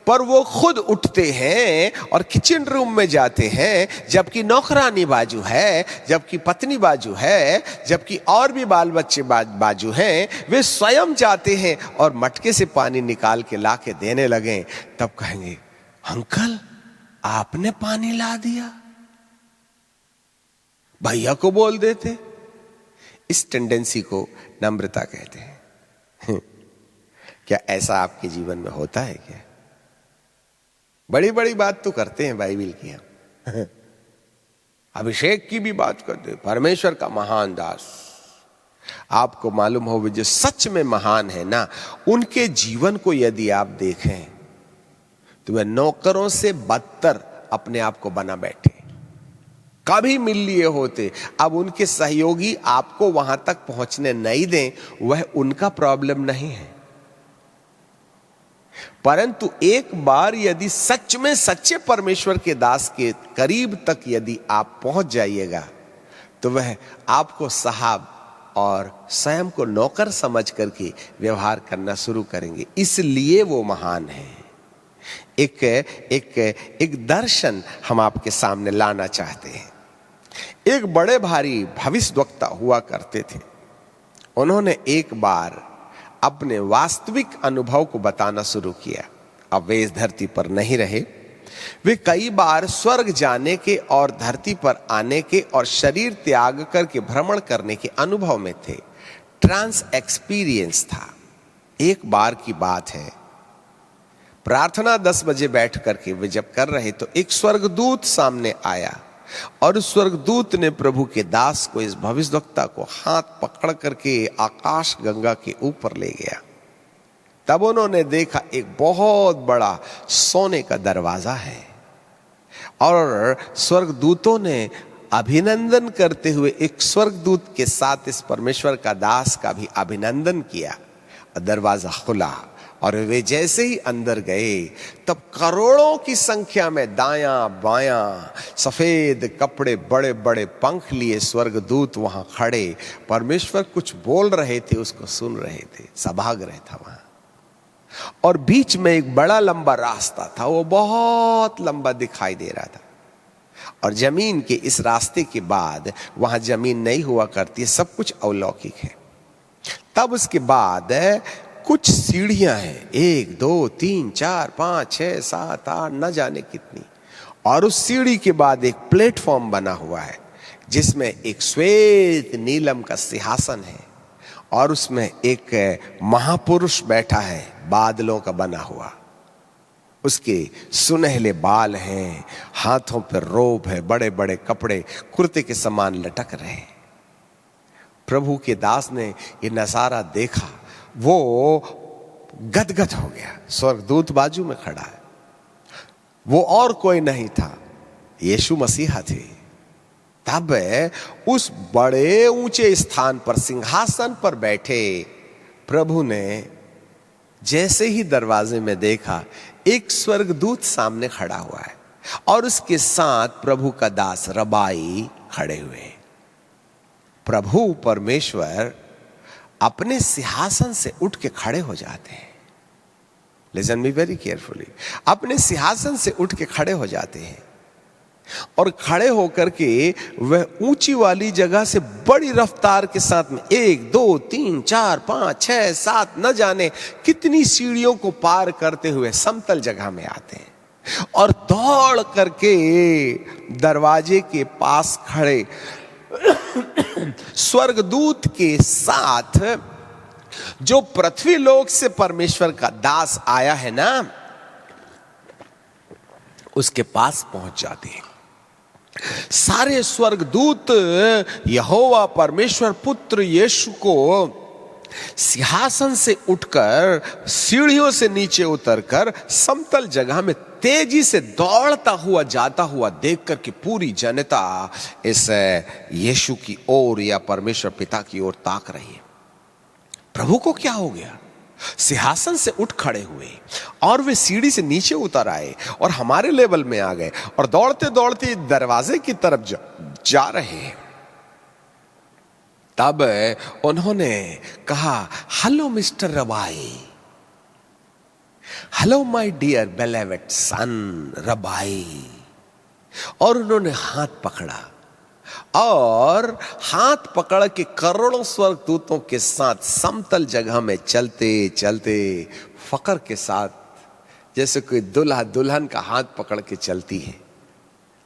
पर वो खुद उठते हैं और किचन रूम में जाते हैं, जबकि नौकरानी बाजू है, जबकि पत्नी बाजू है, जबकि और भी बाल बच्चे बाजू हैं, वे स्वयं जाते हैं और मटके से पानी निकाल के ला के देने लगे। तब कहेंगे अंकल आपने पानी ला दिया, भैया को बोल देते। इस टेंडेंसी को नम्रता कहते हैं। क्या ऐसा आपके जीवन में होता है क्या? बड़ी बड़ी बात तो करते हैं बाइबल की हम अभिषेक की भी बात करते हैं, परमेश्वर का महान दास। आपको मालूम हो जो सच में महान है ना, उनके जीवन को यदि आप देखें तो वह नौकरों से बदतर अपने आप को बना बैठे, कभी मिल लिए होते। अब उनके सहयोगी आपको वहां तक पहुंचने नहीं दें, वह उनका प्रॉब्लम नहीं है, परंतु एक बार यदि सच में सच्चे परमेश्वर के दास के करीब तक यदि आप पहुंच जाइएगा तो वह आपको साहब और स्वयं को नौकर समझ करके व्यवहार करना शुरू करेंगे। इसलिए वो महान है। एक दर्शन हम आपके सामने लाना चाहते हैं। एक बड़े भारी भविष्यवक्ता हुआ करते थे। उन्होंने एक बार अपने वास्तविक अनुभव को बताना शुरू किया। अब वे इस धरती पर नहीं रहे। वे कई बार स्वर्ग जाने के और धरती पर आने के और शरीर त्याग करके भ्रमण करने के अनुभव में थे। ट्रांस एक्सपीरियंस था। एक बार की बात है, प्रार्थना 10 बजे बैठ करके वे जब कर रहे तो एक स्वर्गदूत सामने आया और उस स्वर्गदूत ने प्रभु के दास को, इस भविष्यवक्ता को हाथ पकड़ करके आकाश गंगा के ऊपर ले गया। तब उन्होंने देखा एक बहुत बड़ा सोने का दरवाजा है और स्वर्गदूतों ने अभिनंदन करते हुए एक स्वर्गदूत के साथ इस परमेश्वर का दास का भी अभिनंदन किया। दरवाजा खुला और वे जैसे ही अंदर गए तब करोड़ों की संख्या में दायां बायां सफेद कपड़े, बड़े बड़े पंख लिए स्वर्गदूत वहां खड़े परमेश्वर कुछ बोल रहे थे, उसको सुन रहे थे। सभागृह था वहां और बीच में एक बड़ा लंबा रास्ता था, वो बहुत लंबा दिखाई दे रहा था। और जमीन के इस रास्ते के बाद वहां जमीन नहीं हुआ करती, सब कुछ अलौकिक है। तब उसके बाद कुछ सीढ़ियां हैं, 1 2 3 4 5 6 7 8 न जाने कितनी। और उस सीढ़ी के बाद एक प्लेटफॉर्म बना हुआ है जिसमें एक श्वेत नीलम का सिंहासन है और उसमें एक महापुरुष बैठा है, बादलों का बना हुआ। उसके सुनहले बाल हैं, हाथों पर रोब है, बड़े बड़े कपड़े कुर्ते के समान लटक रहे हैं। प्रभु के दास ने ये नजारा देखा, वो गदगद हो गया। स्वर्गदूत बाजू में खड़ा है, वो और कोई नहीं था, यीशु मसीहा थे। तब उस बड़े ऊंचे स्थान पर, सिंहासन पर बैठे प्रभु ने जैसे ही दरवाजे में देखा, एक स्वर्गदूत सामने खड़ा हुआ है और उसके साथ प्रभु का दास रबाई खड़े हुए। प्रभु परमेश्वर अपने सिंहासन से उठ के खड़े हो जाते हैं। Listen me very carefully. अपने सिंहासन से उठ के खड़े हो जाते हैं और खड़े होकर के वह ऊंची वाली जगह से बड़ी रफ्तार के साथ में 1 2 3 4 5 6 7 न जाने कितनी सीढ़ियों को पार करते हुए समतल जगह में आते हैं और दौड़ करके दरवाजे के पास खड़े स्वर्गदूत के साथ जो पृथ्वी लोक से परमेश्वर का दास आया है ना, उसके पास पहुंच जाते हैं। सारे स्वर्गदूत यहोवा परमेश्वर पुत्र यीशु को सिंहासन से उठकर सीढ़ियों से नीचे उतरकर समतल जगह में तेजी से दौड़ता हुआ जाता हुआ देखकर कि पूरी जनता इस यीशु की ओर या परमेश्वर पिता की ओर ताक रही है। प्रभु को क्या हो गया? सिंहासन से उठ खड़े हुए और वे सीढ़ी से नीचे उतर आए और हमारे लेवल में आ गए और दौड़ते दौड़ते दरवाजे की तरफ जा रहे हैं। तब उन्होंने कहा, hello mister rabbi, hello my dear beloved son rabbi. और उन्होंने हाथ पकड़ा और हाथ पकड़ के करोड़ों स्वर्गदूतों के साथ समतल जगह में चलते चलते फक्र के साथ, जैसे कोई दुल्हा दुल्हन का हाथ पकड़ के चलती है,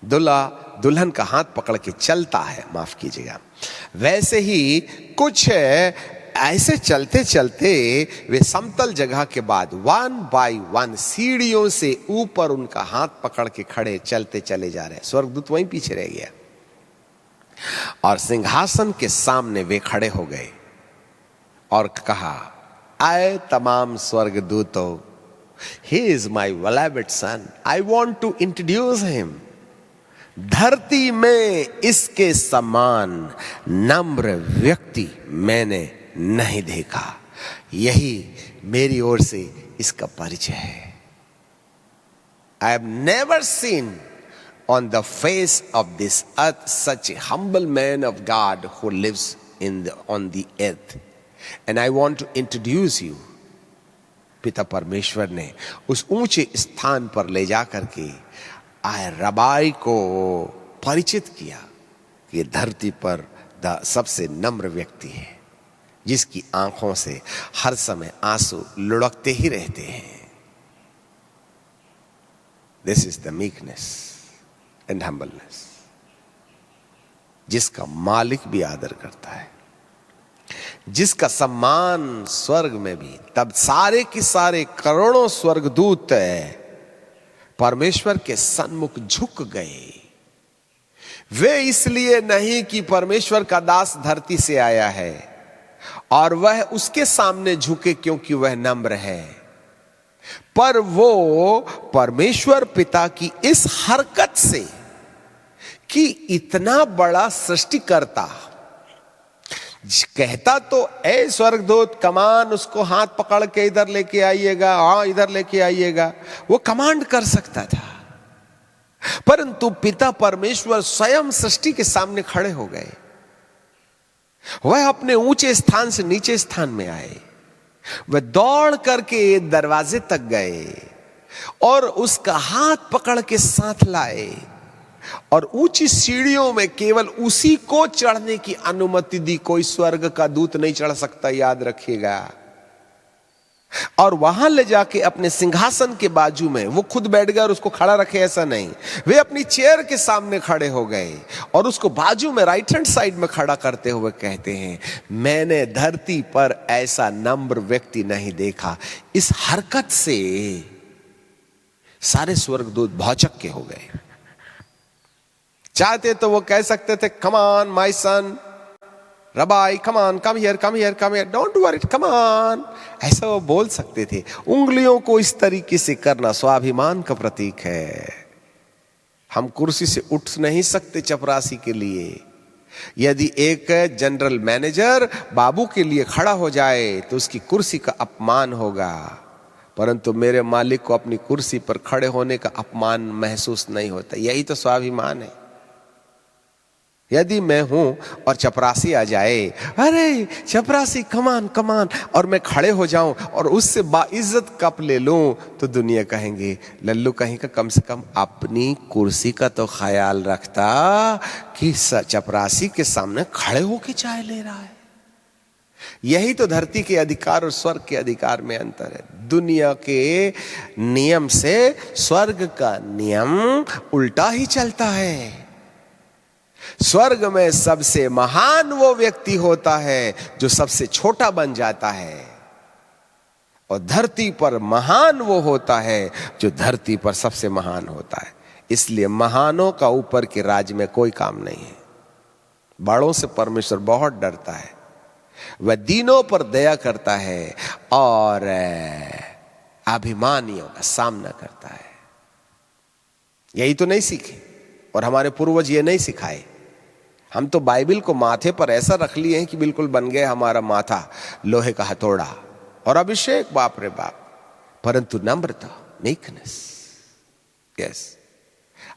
दुल्हा दुल्हन का हाथ पकड़ के चलता है, माफ कीजिएगा, वैसे ही कुछ ऐसे चलते चलते वे समतल जगह के बाद 1 बाय 1 सीढ़ियों से ऊपर उनका हाथ पकड़ के खड़े चलते चले जा रहे हैं। स्वर्गदूत वहीं पीछे रह गया और सिंहासन के सामने वे खड़े हो गए और कहा, आए तमाम स्वर्गदूतों, he is my beloved son, I want to introduce him. धरती में इसके समान नम्र व्यक्ति मैंने नहीं देखा, यही मेरी ओर से इसका परिचय है। I have never seen on the face of this earth such a humble man of God who lives on the earth, and I want to introduce you। पिता परमेश्वर ने उस ऊंचे स्थान पर ले जाकर के आए रबाई को परिचित किया कि धरती पर सबसे नम्र व्यक्ति है, जिसकी आंखों से हर समय आंसू लुढ़कते ही रहते हैं। This is the meekness and humbleness, जिसका मालिक भी आदर करता है, जिसका सम्मान स्वर्ग में भी, तब सारे के सारे करोड़ों स्वर्गदूत परमेश्वर के सन्मुख झुक गए। वे इसलिए नहीं कि परमेश्वर का दास धरती से आया है और वह उसके सामने झुके क्योंकि वह नम्र है, पर वो परमेश्वर पिता की इस हरकत से कि इतना बड़ा सृष्टिकर्ता कहता तो ए स्वर्गदूत कमान, उसको हाथ पकड़ के इधर लेके आइएगा, हाँ इधर लेके आइएगा, वो कमांड कर सकता था, परंतु पिता परमेश्वर स्वयं सृष्टि के सामने खड़े हो गए। वह अपने ऊंचे स्थान से नीचे स्थान में आए, वह दौड़ करके दरवाजे तक गए और उसका हाथ पकड़ के साथ लाए और ऊंची सीढ़ियों में केवल उसी को चढ़ने की अनुमति दी। कोई स्वर्ग का दूत नहीं चढ़ सकता, याद रखिएगा। और वहां ले जाके अपने सिंहासन के बाजू में वो खुद बैठ गए और उसको खड़ा रखे, ऐसा नहीं, वे अपनी चेयर के सामने खड़े हो गए और उसको बाजू में राइट हैंड साइड में खड़ा करते हुए कहते हैं, मैंने धरती पर ऐसा नम्र व्यक्ति नहीं देखा। इस हरकत से सारे स्वर्गदूत भौचक्के के हो गए। चाहते तो वो कह सकते थे, come on my son rabbi, come on, come here, come here, come here, don't worry, come on, ऐसा वो बोल सकते थे। उंगलियों को इस तरीके से करना स्वाभिमान का प्रतीक है। हम कुर्सी से उठ नहीं सकते चपरासी के लिए। यदि एक जनरल मैनेजर बाबू के लिए खड़ा हो जाए तो उसकी कुर्सी का अपमान होगा, परंतु मेरे मालिक को अपनी कुर्सी पर खड़े होने का अपमान महसूस नहीं होता। यही तो स्वाभिमान है। यदि मैं हूं और चपरासी आ जाए, अरे चपरासी कमान कमान, और मैं खड़े हो जाऊं और उससे बाइज्जत कप ले लूं, तो दुनिया कहेंगे लल्लू कहीं का कम से कम अपनी कुर्सी का तो ख्याल रखता कि चपरासी के सामने खड़े होके चाय ले रहा है। यही तो धरती के अधिकार और स्वर्ग के अधिकार में अंतर है। दुनिया के नियम से स्वर्ग का नियम उल्टा ही चलता है। स्वर्ग में सबसे महान वो व्यक्ति होता है जो सबसे छोटा बन जाता है, और धरती पर महान वो होता है जो धरती पर सबसे महान होता है। इसलिए महानों का ऊपर के राज्य में कोई काम नहीं है। बड़ों से परमेश्वर बहुत डरता है, वह दीनों पर दया करता है और अभिमानियों का सामना करता है। यही तो नहीं सीखे और हमारे पूर्वज ये नहीं सिखाए। हम तो बाइबल को माथे पर ऐसा रख लिए हैं कि बिल्कुल बन गए हमारा माथा लोहे का हथौड़ा और अभिषेक, बाप रे बाप। परंतु नम्रता, मीकनेस, यस,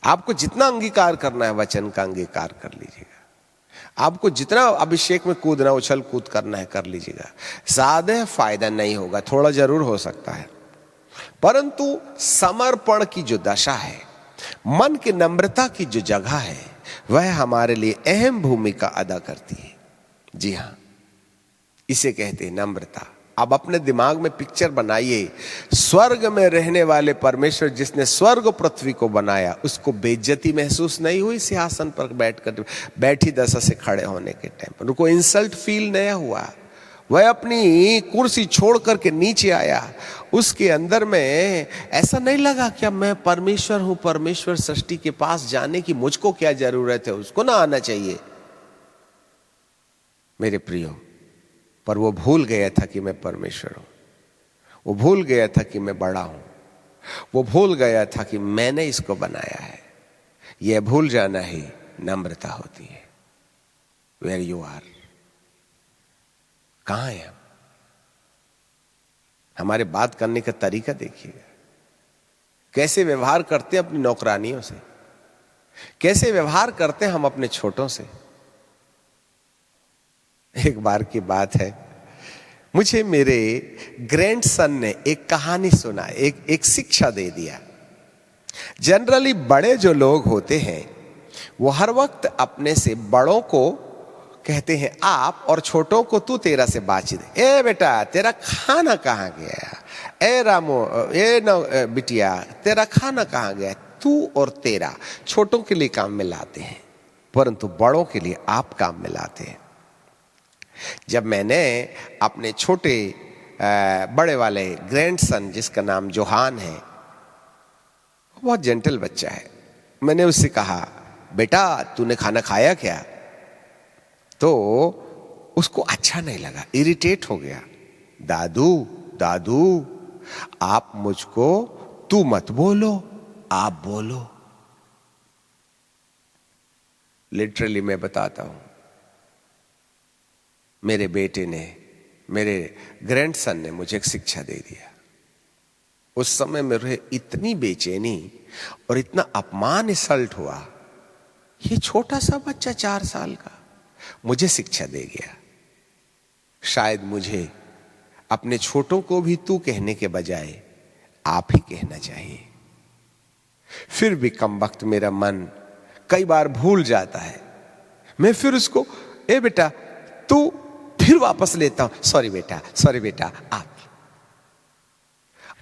आपको जितना अंगीकार करना है वचन का अंगीकार कर लीजिएगा। आपको जितना अभिषेक में कूदना, उछल कूद करना है कर लीजिएगा। ज्यादा फायदा नहीं होगा, थोड़ा जरूर हो सकता है, परंतु समर्पण की जो दशा है, मन की नम्रता की जो जगह है, वह हमारे लिए अहम भूमिका अदा करती है। जी हां, इसे कहते हैं नम्रता। अब अपने दिमाग में पिक्चर बनाइए, स्वर्ग में रहने वाले परमेश्वर जिसने स्वर्ग पृथ्वी को बनाया, उसको बेइज्जती महसूस नहीं हुई सिंहासन पर बैठी दशा से खड़े होने के टाइम पर? उनको इंसल्ट फील नहीं हुआ? वह अपनी कुर्सी छोड़ करके नीचे आया। उसके अंदर में ऐसा नहीं लगा कि अब मैं परमेश्वर हूं, परमेश्वर सृष्टि के पास जाने की मुझको क्या जरूरत है, उसको ना आना चाहिए। मेरे प्रियो, पर वो भूल गया था कि मैं परमेश्वर हूं, वो भूल गया था कि मैं बड़ा हूं, वो भूल गया था कि मैंने इसको बनाया है। यह भूल जाना ही नम्रता होती है। वेयर यू आर, कहां है हम? हमारे बात करने का तरीका देखिएगा, कैसे व्यवहार करते हैं अपनी नौकरानियों से, कैसे व्यवहार करते हैं हम अपने छोटों से। एक बार की बात है, मुझे मेरे ग्रैंडसन ने एक कहानी सुना, एक शिक्षा दे दिया। जनरली बड़े जो लोग होते हैं वो हर वक्त अपने से बड़ों को कहते हैं आप, और छोटों को तू तेरा से बातचीत। ए बेटा तेरा खाना कहाँ गया, ए रामो, ए न बिटिया तेरा खाना कहाँ गया। तू और तेरा छोटों के लिए काम में लाते हैं, परंतु बड़ों के लिए आप काम में लाते हैं। जब मैंने अपने छोटे बड़े वाले ग्रैंडसन, जिसका नाम जोहान है, बहुत जेंटल बच्चा है, मैंने उससे कहा बेटा तूने खाना खाया क्या, तो उसको अच्छा नहीं लगा, इरिटेट हो गया। दादू दादू आप मुझको तू मत बोलो, आप बोलो। लिटरली मैं बताता हूं, मेरे बेटे ने, मेरे ग्रैंडसन ने मुझे एक शिक्षा दे दिया। उस समय मेरे इतनी बेचैनी और इतना अपमान, इंसल्ट हुआ। ये छोटा सा बच्चा 4 साल का मुझे शिक्षा दे गया। शायद मुझे अपने छोटों को भी तू कहने के बजाय आप ही कहना चाहिए। फिर भी कम वक्त मेरा मन कई बार भूल जाता है, मैं फिर उसको ए बेटा तू फिर वापस लेता हूं, सॉरी बेटा आप।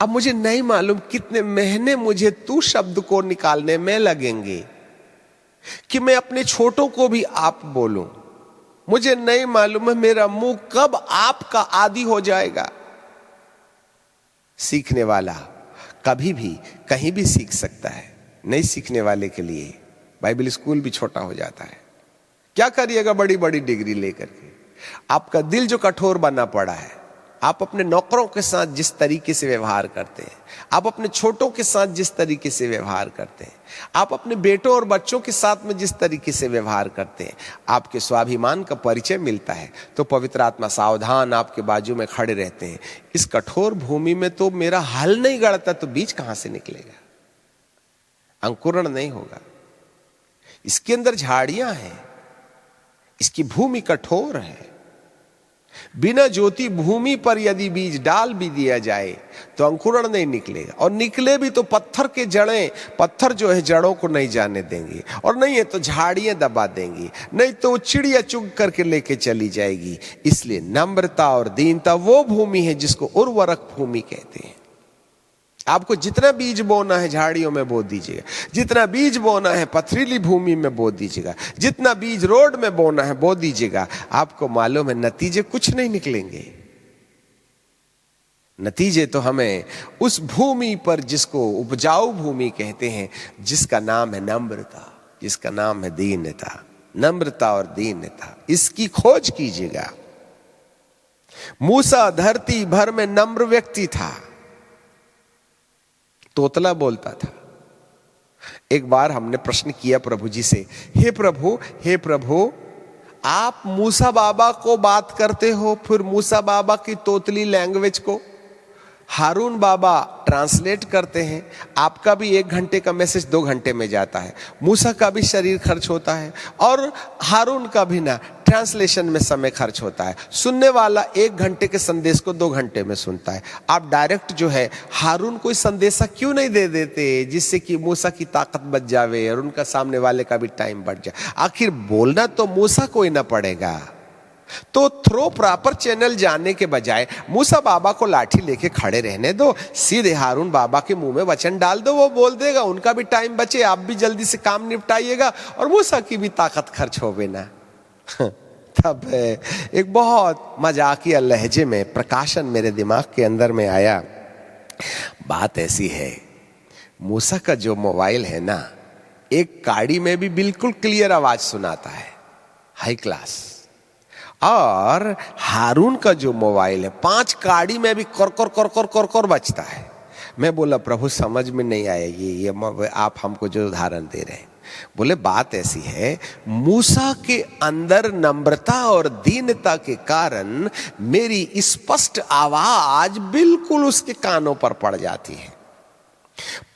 अब मुझे नहीं मालूम कितने महीने मुझे तू शब्द को निकालने में लगेंगे कि मैं अपने छोटों को भी आप बोलूं। मुझे नहीं मालूम है मेरा मुंह कब आपका आदी हो जाएगा। सीखने वाला कभी भी कहीं भी सीख सकता है, नहीं सीखने वाले के लिए बाइबल स्कूल भी छोटा हो जाता है। क्या करिएगा बड़ी बड़ी डिग्री लेकर के? आपका दिल जो कठोर बना पड़ा है, आप अपने नौकरों के साथ जिस तरीके से व्यवहार करते हैं, आप अपने छोटों के साथ जिस तरीके से व्यवहार करते हैं, आप अपने बेटों और बच्चों के साथ में जिस तरीके से व्यवहार करते हैं, आपके स्वाभिमान का परिचय मिलता है। तो पवित्र आत्मा सावधान आपके बाजू में खड़े रहते हैं। इस कठोर भूमि में तो मेरा हल नहीं गड़ता, तो बीज कहां से निकलेगा? अंकुरण नहीं होगा। इसके अंदर झाड़ियां हैं, इसकी भूमि कठोर है। बिना ज्योति भूमि पर यदि बीज डाल भी दिया जाए तो अंकुरण नहीं निकलेगा, और निकले भी तो पत्थर के जड़ें, पत्थर जो है जड़ों को नहीं जाने देंगे, और नहीं है तो झाड़ियां दबा देंगी, नहीं तो चिड़िया चुग करके लेके चली जाएगी। इसलिए नम्रता और दीनता वो भूमि है जिसको उर्वरक भूमि कहते हैं। आपको जितना बीज बोना है झाड़ियों में बो दीजिएगा, जितना बीज बोना है पथरीली भूमि में बो दीजिएगा, जितना बीज रोड में बोना है बो दीजिएगा। आपको मालूम है नतीजे कुछ नहीं निकलेंगे। नतीजे तो हमें उस भूमि पर, जिसको उपजाऊ भूमि कहते हैं, जिसका नाम है नम्रता, जिसका नाम है दीनता, नम्रता और दीनता, इसकी खोज कीजिएगा। मूसा धरती भर में नम्र व्यक्ति था, तोतला बोलता था। एक बार हमने प्रश्न किया प्रभु जी से, हे प्रभु आप मूसा बाबा को बात करते हो, फिर मूसा बाबा की तोतली लैंग्वेज को हारून बाबा ट्रांसलेट करते हैं। आपका भी 1 घंटे का मैसेज 2 घंटे में जाता है, मूसा का भी शरीर खर्च होता है, और हारून का भी ना ट्रांसलेशन में समय खर्च होता है। सुनने वाला 1 घंटे के संदेश को 2 घंटे में सुनता है। आप डायरेक्ट जो है हारून को संदेशा क्यों नहीं दे देते, जिससे कि मूसा की ताकत बच जावे और उनका सामने वाले का भी टाइम बढ़ जाए? आखिर बोलना तो मूसा को ही ना पड़ेगा। तो थ्रो प्रॉपर चैनल जाने के बजाय मूसा बाबा को लाठी लेके खड़े रहने दो, सीधे हारून बाबा के मुंह में वचन डाल दो, वो बोल देगा, उनका भी टाइम बचे, आप भी जल्दी से काम निपटाइएगा और मूसा की भी ताकत खर्च होवे ना। तब एक बहुत मजाकिया लहजे में प्रकाशन मेरे दिमाग के अंदर में आया। बात ऐसी है, मूसा का जो मोबाइल है ना, एक गाड़ी में भी बिल्कुल क्लियर आवाज सुनाता है, हाई क्लास। और हारून का जो मोबाइल है 5 गाड़ी में भी कर कर कर कर कर कर बजता है। मैं बोला प्रभु समझ में नहीं आया ये आप हमको जो उदाहरण दे रहे हैं। बोले बात ऐसी है, मूसा के अंदर नम्रता और दीनता के कारण मेरी स्पष्ट आवाज बिल्कुल उसके कानों पर पड़ जाती है,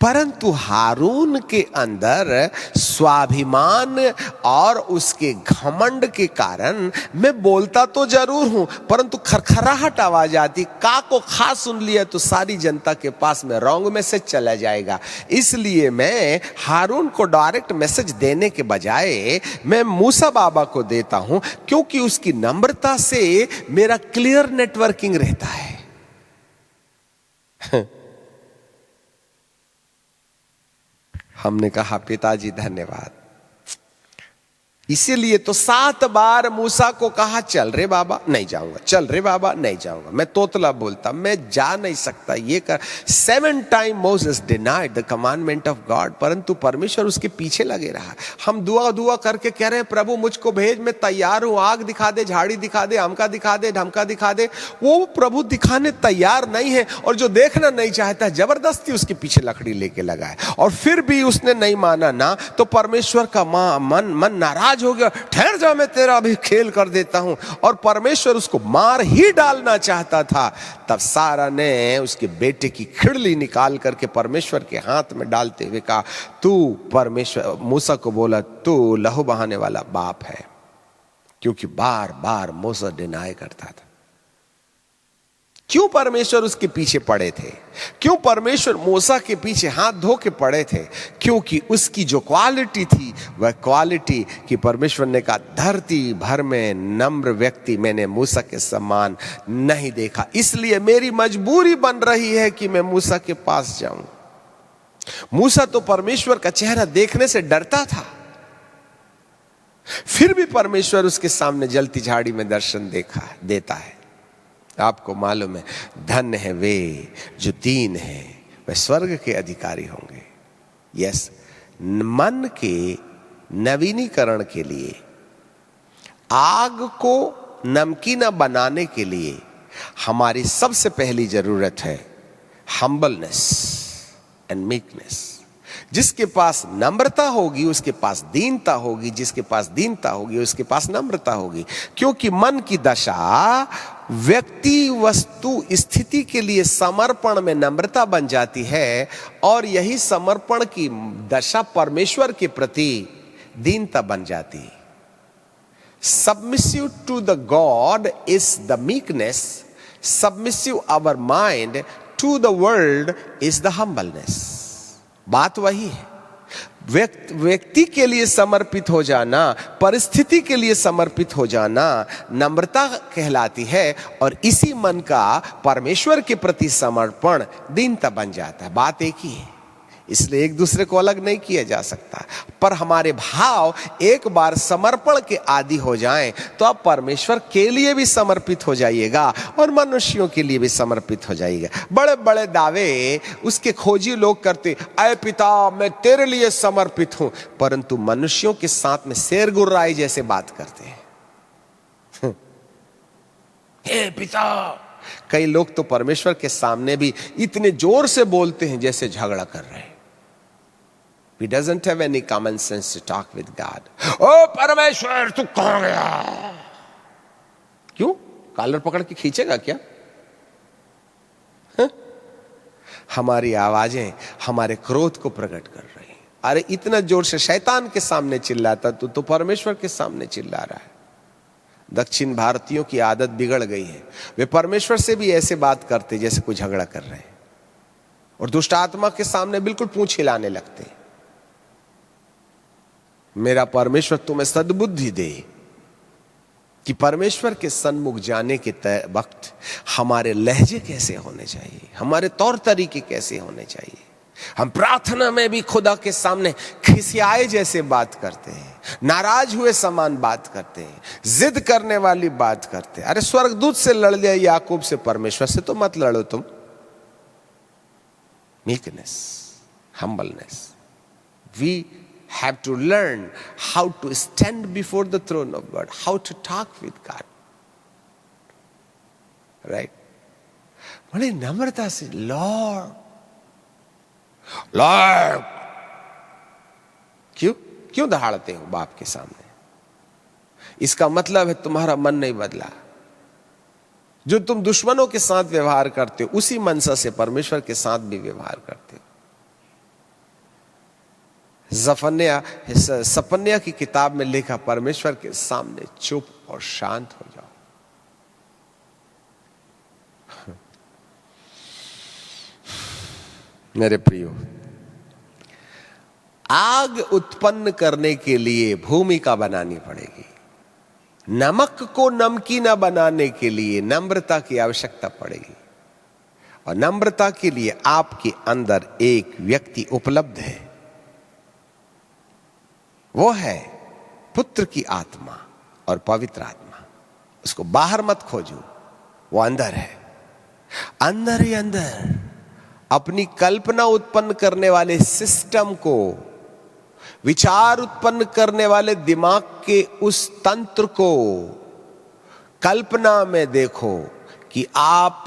परंतु हारून के अंदर स्वाभिमान और उसके घमंड के कारण मैं बोलता तो जरूर हूं, परंतु खरखराहट आवाज आती, का को खा सुन लिया तो सारी जनता के पास में रॉन्ग मैसेज चला जाएगा। इसलिए मैं हारून को डायरेक्ट मैसेज देने के बजाय मैं मूसा बाबा को देता हूं, क्योंकि उसकी नम्रता से मेरा क्लियर नेटवर्किंग रहता है। हमने कहा पिताजी धन्यवाद। इसीलिए तो 7 बार मूसा को कहा चल रे बाबा नहीं जाऊंगा, चल रे बाबा नहीं जाऊंगा। मैं तोतला बोलता, मैं जा नहीं सकता, ये कर। 7 time Moses denied the commandment of God, परंतु परमेश्वर उसके पीछे लगे रहा। हम दुआ दुआ करके कह रहे हैं प्रभु मुझको भेज, मैं तैयार हूं, आग दिखा दे, झाड़ी दिखा दे, अमका दिखा दे, ढमका दिखा दे। वो प्रभु दिखाने तैयार नहीं है, और जो देखना नहीं चाहता जबरदस्ती उसके पीछे लकड़ी लेके लगा है। और फिर भी उसने नहीं माना ना, तो परमेश्वर का मन नाराज हो गया। ठहर जा, मैं तेरा अभी खेल कर देता हूं। और परमेश्वर उसको मार ही डालना चाहता था। तब सारा ने उसके बेटे की खिड़ली निकाल करके परमेश्वर के हाथ में डालते हुए कहा, तू परमेश्वर मूसा को बोला तू लहू बहाने वाला बाप है, क्योंकि बार बार मूसा डिनाई करता था। क्यों परमेश्वर उसके पीछे पड़े थे? क्यों परमेश्वर मूसा के पीछे हाथ धो के पड़े थे? क्योंकि उसकी जो क्वालिटी थी वह क्वालिटी कि परमेश्वर ने कहा धरती भर में नम्र व्यक्ति मैंने मूसा के समान नहीं देखा, इसलिए मेरी मजबूरी बन रही है कि मैं मूसा के पास जाऊं। मूसा तो परमेश्वर का चेहरा देखने से डरता था, फिर भी परमेश्वर उसके सामने जलती झाड़ी में दर्शन देता है। आपको मालूम है, धन्य है वे जो दीन है, वे स्वर्ग के अधिकारी होंगे। यस, मन के नवीनीकरण के लिए, आग को नमकीना बनाने के लिए हमारी सबसे पहली जरूरत है हम्बलनेस एंड मीकनेस। जिसके पास नम्रता होगी उसके पास दीनता होगी, जिसके पास दीनता होगी उसके पास नम्रता होगी। क्योंकि मन की दशा व्यक्ति वस्तु स्थिति के लिए समर्पण में नम्रता बन जाती है, और यही समर्पण की दशा परमेश्वर के प्रति दीनता बन जाती है। Submissive to the God is the meekness. Submissive our mind to the world is the humbleness. बात वही है। व्यक्ति के लिए समर्पित हो जाना, परिस्थिति के लिए समर्पित हो जाना नम्रता कहलाती है, और इसी मन का परमेश्वर के प्रति समर्पण दीनता बन जाता है। बात एक ही है, इसलिए एक दूसरे को अलग नहीं किया जा सकता। पर हमारे भाव एक बार समर्पण के आदि हो जाएं तो आप परमेश्वर के लिए भी समर्पित हो जाइएगा और मनुष्यों के लिए भी समर्पित हो जाइएगा। बड़े बड़े दावे उसके खोजी लोग करते, ऐ पिता मैं तेरे लिए समर्पित हूं, परंतु मनुष्यों के साथ में शेर गुर्राई जैसे बात करते हैं। हे पिता। कई लोग तो परमेश्वर के सामने भी इतने जोर से बोलते हैं जैसे झगड़ा कर रहे हैं। He doesn't have any common sense to talk with God. ओ परमेश्वर तू कहां गया? क्यों? कॉलर पकड़ के खींचेगा क्या? हमारी आवाजें हमारे क्रोध को प्रकट कर रही हैं। अरे इतना जोर से शैतान के सामने चिल्लाता तो परमेश्वर के सामने चिल्ला रहा है। दक्षिण भारतीयों की आदत बिगड़ गई है, वे परमेश्वर से भी ऐसे बात करते जैसे कोई झगड़ा कर रहे हैं, और दुष्ट आत्मा के सामने बिल्कुल पूंछ हिलाने लगते हैं। मेरा परमेश्वर तुम्हें सद्बुद्धि दे कि परमेश्वर के सन्मुख जाने के वक्त हमारे लहजे कैसे होने चाहिए, हमारे तौर तरीके कैसे होने चाहिए। हम प्रार्थना में भी खुदा के सामने खिसियाए जैसे बात करते हैं, नाराज हुए समान बात करते हैं, जिद करने वाली बात करते हैं। अरे स्वर्गदूत से लड़ लिया याकूब से, परमेश्वर से तो मत लड़ो तुम। Meekness, humbleness, we have to learn how to stand before the throne of God, how to talk with God, right. बड़े नम्रता से लॉर्ड लॉर्ड, क्यों दहाड़ते हो बाप के सामने? इसका मतलब है तुम्हारा मन नहीं बदला। जो तुम दुश्मनों के साथ व्यवहार करते हो, उसी मनसा से परमेश्वर के साथ भी व्यवहार करते हो। सपन्या की किताब में लिखा, परमेश्वर के सामने चुप और शांत हो जाओ। मेरे प्रियो, आग उत्पन्न करने के लिए भूमिका बनानी पड़ेगी। नमक को नमकीना बनाने के लिए नम्रता की आवश्यकता पड़ेगी। और नम्रता के लिए आपके अंदर एक व्यक्ति उपलब्ध है, वो है पुत्र की आत्मा और पवित्र आत्मा। उसको बाहर मत खोजो, वो अंदर है। अंदर ही अंदर अपनी कल्पना उत्पन्न करने वाले सिस्टम को, विचार उत्पन्न करने वाले दिमाग के उस तंत्र को कल्पना में देखो कि आप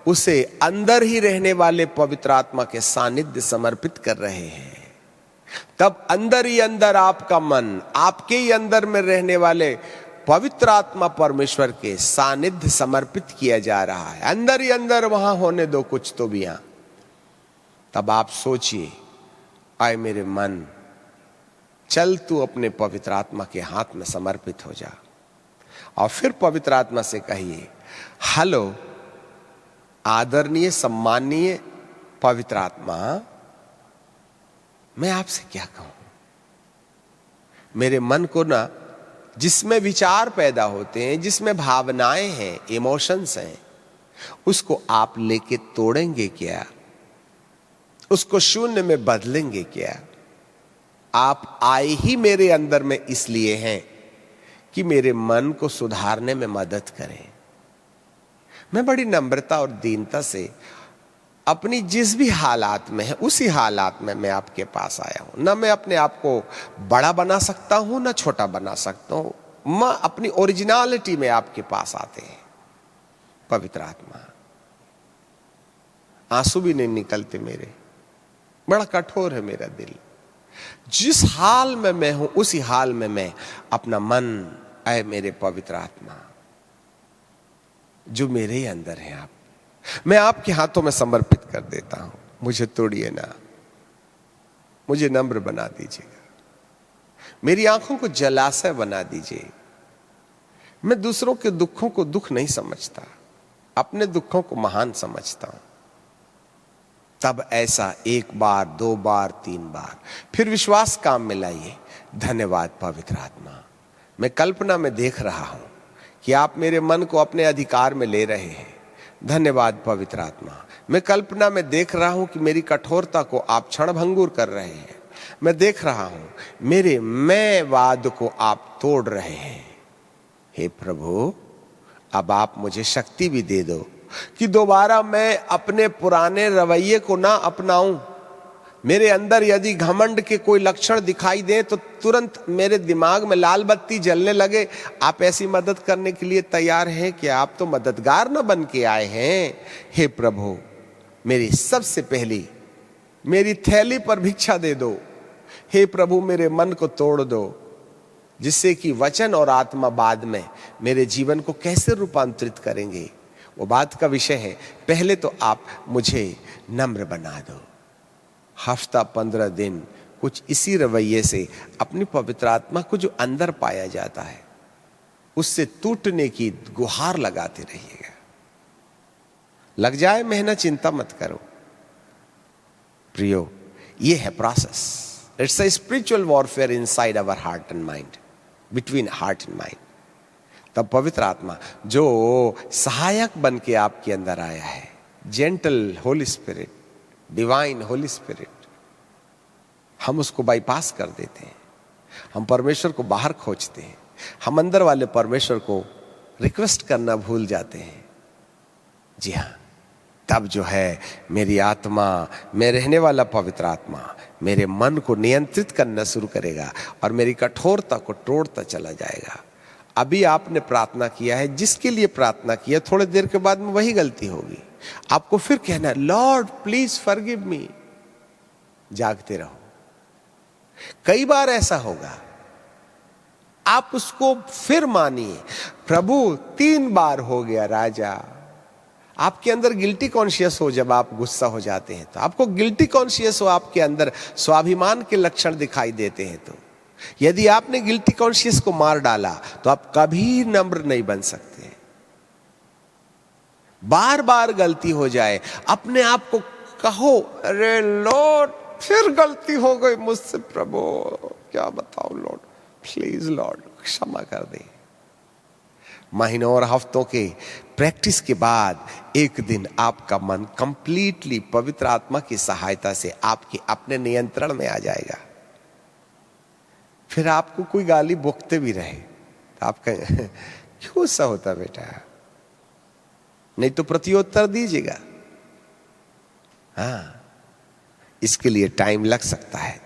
उसे अंदर ही रहने वाले पवित्र आत्मा के सानिध्य समर्पित कर रहे हैं। तब अंदर ही अंदर आपका मन, आपके ही अंदर में रहने वाले पवित्र आत्मा परमेश्वर के सानिध्य समर्पित किया जा रहा है। अंदर ही अंदर वहां होने दो कुछ तो भी यहां। तब आप सोचिए, आए मेरे मन, चल तू अपने पवित्र आत्मा के हाथ में समर्पित हो जा। और फिर पवित्र आत्मा से कहिए, हेलो आदरणीय सम्माननीय पवित्र आत्मा, मैं आपसे क्या कहूं? मेरे मन को ना, जिसमें विचार पैदा होते हैं, जिसमें भावनाएं हैं, इमोशंस हैं, उसको आप लेके तोड़ेंगे क्या? उसको शून्य में बदलेंगे क्या? आप आए ही मेरे अंदर में इसलिए हैं कि मेरे मन को सुधारने में मदद करें। मैं बड़ी नम्रता और दीनता से अपनी जिस भी हालात में है, उसी हालात में मैं आपके पास आया हूं। ना मैं अपने आप को बड़ा बना सकता हूं, ना छोटा बना सकता हूं। मैं अपनी ओरिजिनलिटी में आपके पास आते हैं। पवित्र आत्मा, आंसू भी नहीं निकलते मेरे, बड़ा कठोर है मेरा दिल। जिस हाल में मैं हूं, उसी हाल में मैं अपना मन, आए मेरे पवित्र आत्मा जो मेरे ही अंदर है, आप, मैं आपके हाथों में समर्पित कर देता हूं। मुझे तोड़िए ना, मुझे नम्र बना दीजिएगा, मेरी आंखों को जलाशय बना दीजिए। मैं दूसरों के दुखों को दुख नहीं समझता, अपने दुखों को महान समझता हूं। तब ऐसा एक बार, दो बार, तीन बार, फिर विश्वास काम में लाइए। धन्यवाद पवित्र आत्मा, मैं कल्पना में देख रहा हूं कि आप मेरे मन को अपने अधिकार में ले रहे हैं। धन्यवाद पवित्र आत्मा, मैं कल्पना में देख रहा हूं कि मेरी कठोरता को आप क्षणभंगुर कर रहे हैं। मैं देख रहा हूं मेरे मैं वाद को आप तोड़ रहे हैं। हे प्रभु, अब आप मुझे शक्ति भी दे दो कि दोबारा मैं अपने पुराने रवैये को ना अपनाऊं। मेरे अंदर यदि घमंड के कोई लक्षण दिखाई दे तो तुरंत मेरे दिमाग में लाल बत्ती जलने लगे। आप ऐसी मदद करने के लिए तैयार हैं कि आप तो मददगार न बन के आए हैं। हे प्रभु, मेरी सबसे पहली मेरी थैली पर भिक्षा दे दो। हे प्रभु, मेरे मन को तोड़ दो, जिससे कि वचन और आत्मा बाद में मेरे जीवन को कैसे रूपांतरित करेंगे, वो बात का विषय है। पहले तो आप मुझे नम्र बना दो। हफ्ता 15 दिन कुछ इसी रवैये से अपनी पवित्र आत्मा को जो अंदर पाया जाता है, उससे टूटने की गुहार लगाते रहिएगा। लग जाए मेहनत, चिंता मत करो प्रियो, ये है process. It's a spiritual warfare inside our heart and mind, between heart and mind. तब पवित्र आत्मा जो सहायक बन के आपके अंदर आया है, gentle Holi spirit, divine Holi spirit, हम उसको बाईपास कर देते हैं। हम परमेश्वर को बाहर खोजते हैं, हम अंदर वाले परमेश्वर को रिक्वेस्ट करना भूल जाते हैं। जी हाँ, तब जो है मेरी आत्मा में रहने वाला पवित्र आत्मा मेरे मन को नियंत्रित करना शुरू करेगा और मेरी कठोरता को तोड़ता चला जाएगा। अभी आपने प्रार्थना किया है, जिसके लिए प्रार्थना किया, थोड़ी देर के बाद में वही गलती होगी, आपको फिर कहना लॉर्ड प्लीज फॉरगिव मी। जागते रहो, कई बार ऐसा होगा, आप उसको फिर मानिए। प्रभु 3 बार हो गया राजा। आपके अंदर गिल्टी कॉन्शियस हो, जब आप गुस्सा हो जाते हैं तो आपको गिल्टी कॉन्शियस हो, आपके अंदर स्वाभिमान के लक्षण दिखाई देते हैं, तो यदि आपने गिल्टी कॉन्शियस को मार डाला तो आप कभी नम्र नहीं बन सकते। बार बार गलती हो जाए, अपने आप को कहो, अरे लॉर्ड फिर गलती हो गई मुझसे, प्रभु क्या बताओ लॉर्ड, प्लीज लॉर्ड क्षमा कर दे। महीनों और हफ्तों के प्रैक्टिस के बाद एक दिन आपका मन कंप्लीटली पवित्र आत्मा की सहायता से आपके अपने नियंत्रण में आ जाएगा। फिर आपको कोई गाली बकते भी रहे तो आप कहें क्यों सा होता बेटा, नहीं तो प्रत्युत्तर दीजिएगा। हाँ, इसके लिए टाइम लग सकता है।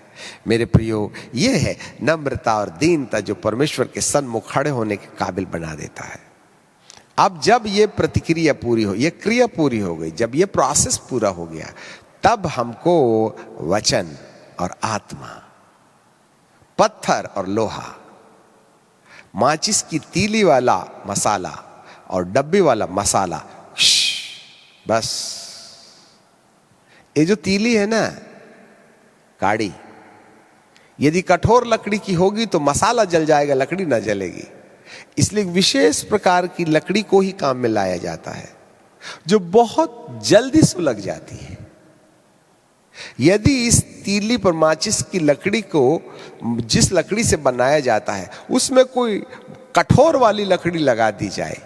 मेरे प्रियो, यह है नम्रता और दीनता जो परमेश्वर के सन्मुख खड़े होने के काबिल बना देता है। अब जब ये प्रतिक्रिया पूरी हो, ये क्रिया पूरी हो गई, जब ये प्रोसेस पूरा हो गया, तब हमको वचन और आत्मा, पत्थर और लोहा, माचिस की तीली वाला मसाला और डब्बे वाला मसाला, बस ये जो तीली है ना, काड़ी, यदि कठोर लकड़ी की होगी तो मसाला जल जाएगा, लकड़ी ना जलेगी। इसलिए विशेष प्रकार की लकड़ी को ही काम में लाया जाता है जो बहुत जल्दी सुलग जाती है। यदि इस तीली पर माचिस की लकड़ी को, जिस लकड़ी से बनाया जाता है, उसमें कोई कठोर वाली लकड़ी लगा दी जाए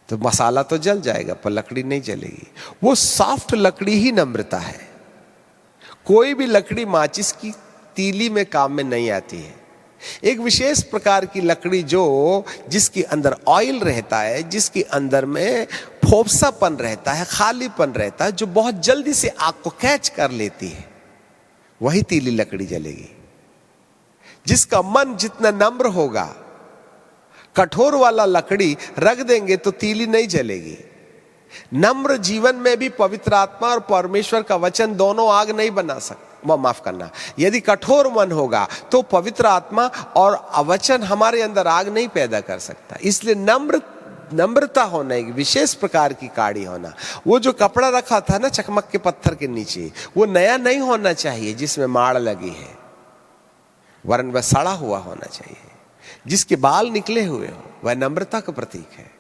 तो मसाला तो जल जाएगा पर लकड़ी नहीं जलेगी। वो सॉफ्ट लकड़ी ही नम्रता है। कोई भी लकड़ी माचिस की तीली में काम में नहीं आती है। एक विशेष प्रकार की लकड़ी जो, जिसके अंदर ऑयल रहता है, जिसके अंदर में फोफसापन रहता है, खालीपन रहता है, जो बहुत जल्दी से आग को कैच कर लेती है, वही तीली लकड़ी जलेगी। जिसका मन जितना नम्र होगा, कठोर वाला लकड़ी रख देंगे तो तीली नहीं जलेगी। नम्र जीवन में भी पवित्र आत्मा और परमेश्वर का वचन दोनों आग नहीं बना सकते। माफ करना, यदि कठोर मन होगा तो पवित्र आत्मा और वचन हमारे अंदर आग नहीं पैदा कर सकता। इसलिए नम्रता होना, एक विशेष प्रकार की काड़ी होना। वो जो कपड़ा रखा था ना चकमक के पत्थर के नीचे, वो नया नहीं होना चाहिए जिसमें माड़ लगी है, वरन वह सड़ा हुआ होना चाहिए। जिसके बाल निकले हुए हो, वह नम्रता का प्रतीक है।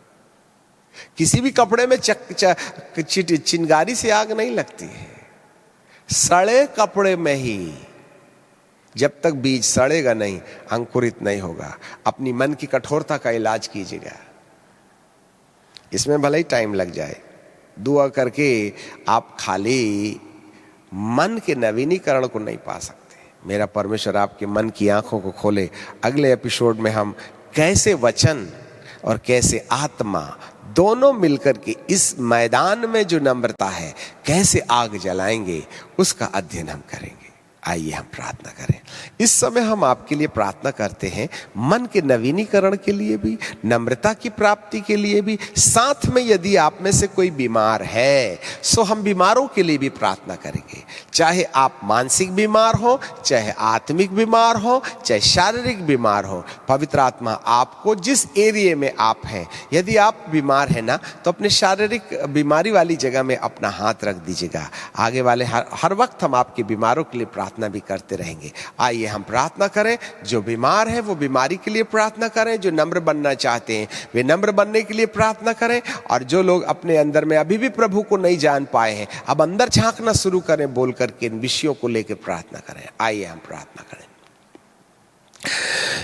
किसी भी कपड़े में चिंगारी से आग नहीं लगती है। सड़े कपड़े में ही, जब तक बीज सड़ेगा नहीं, अंकुरित नहीं होगा। अपनी मन की कठोरता का इलाज कीजिएगा। इसमें भले ही टाइम लग जाए, दुआ करके आप खाली मन के नवीनीकरण को नहीं पा सकते। मेरा परमेश्वर आपके मन की आंखों को खोले। अगले एपिसोड में हम कैसे वचन और कैसे आत्मा दोनों मिलकर के इस मैदान में जो नम्रता है, कैसे आग जलाएंगे, उसका अध्ययन हम करेंगे। आइए हम प्रार्थना करें। इस समय हम आपके लिए प्रार्थना करते हैं, मन के नवीनीकरण के लिए भी, नम्रता की प्राप्ति के लिए भी। साथ में यदि आप में से कोई बीमार है, सो हम बीमारों के लिए भी प्रार्थना करेंगे। चाहे आप मानसिक बीमार हो, चाहे आत्मिक बीमार हो, चाहे शारीरिक बीमार हो, पवित्र आत्मा आपको जिस एरिया में आप हैं, यदि आप बीमार हैं ना, तो अपने शारीरिक बीमारी वाली जगह में अपना हाथ रख दीजिएगा। आगे वाले हर वक्त हम आपके बीमारों के लिए प्रार्थना भी करते रहेंगे। आइए हम प्रार्थना करें। जो बीमार है वो बीमारी के लिए प्रार्थना करें, जो नम्र बनना चाहते हैं वे नम्र बनने के लिए प्रार्थना करें, और जो लोग अपने अंदर में अभी भी प्रभु को नहीं जान पाए हैं, अब अंदर झांकना शुरू करें, बोल करके इन विषयों को लेकर प्रार्थना करें। आइए हम प्रार्थना करें।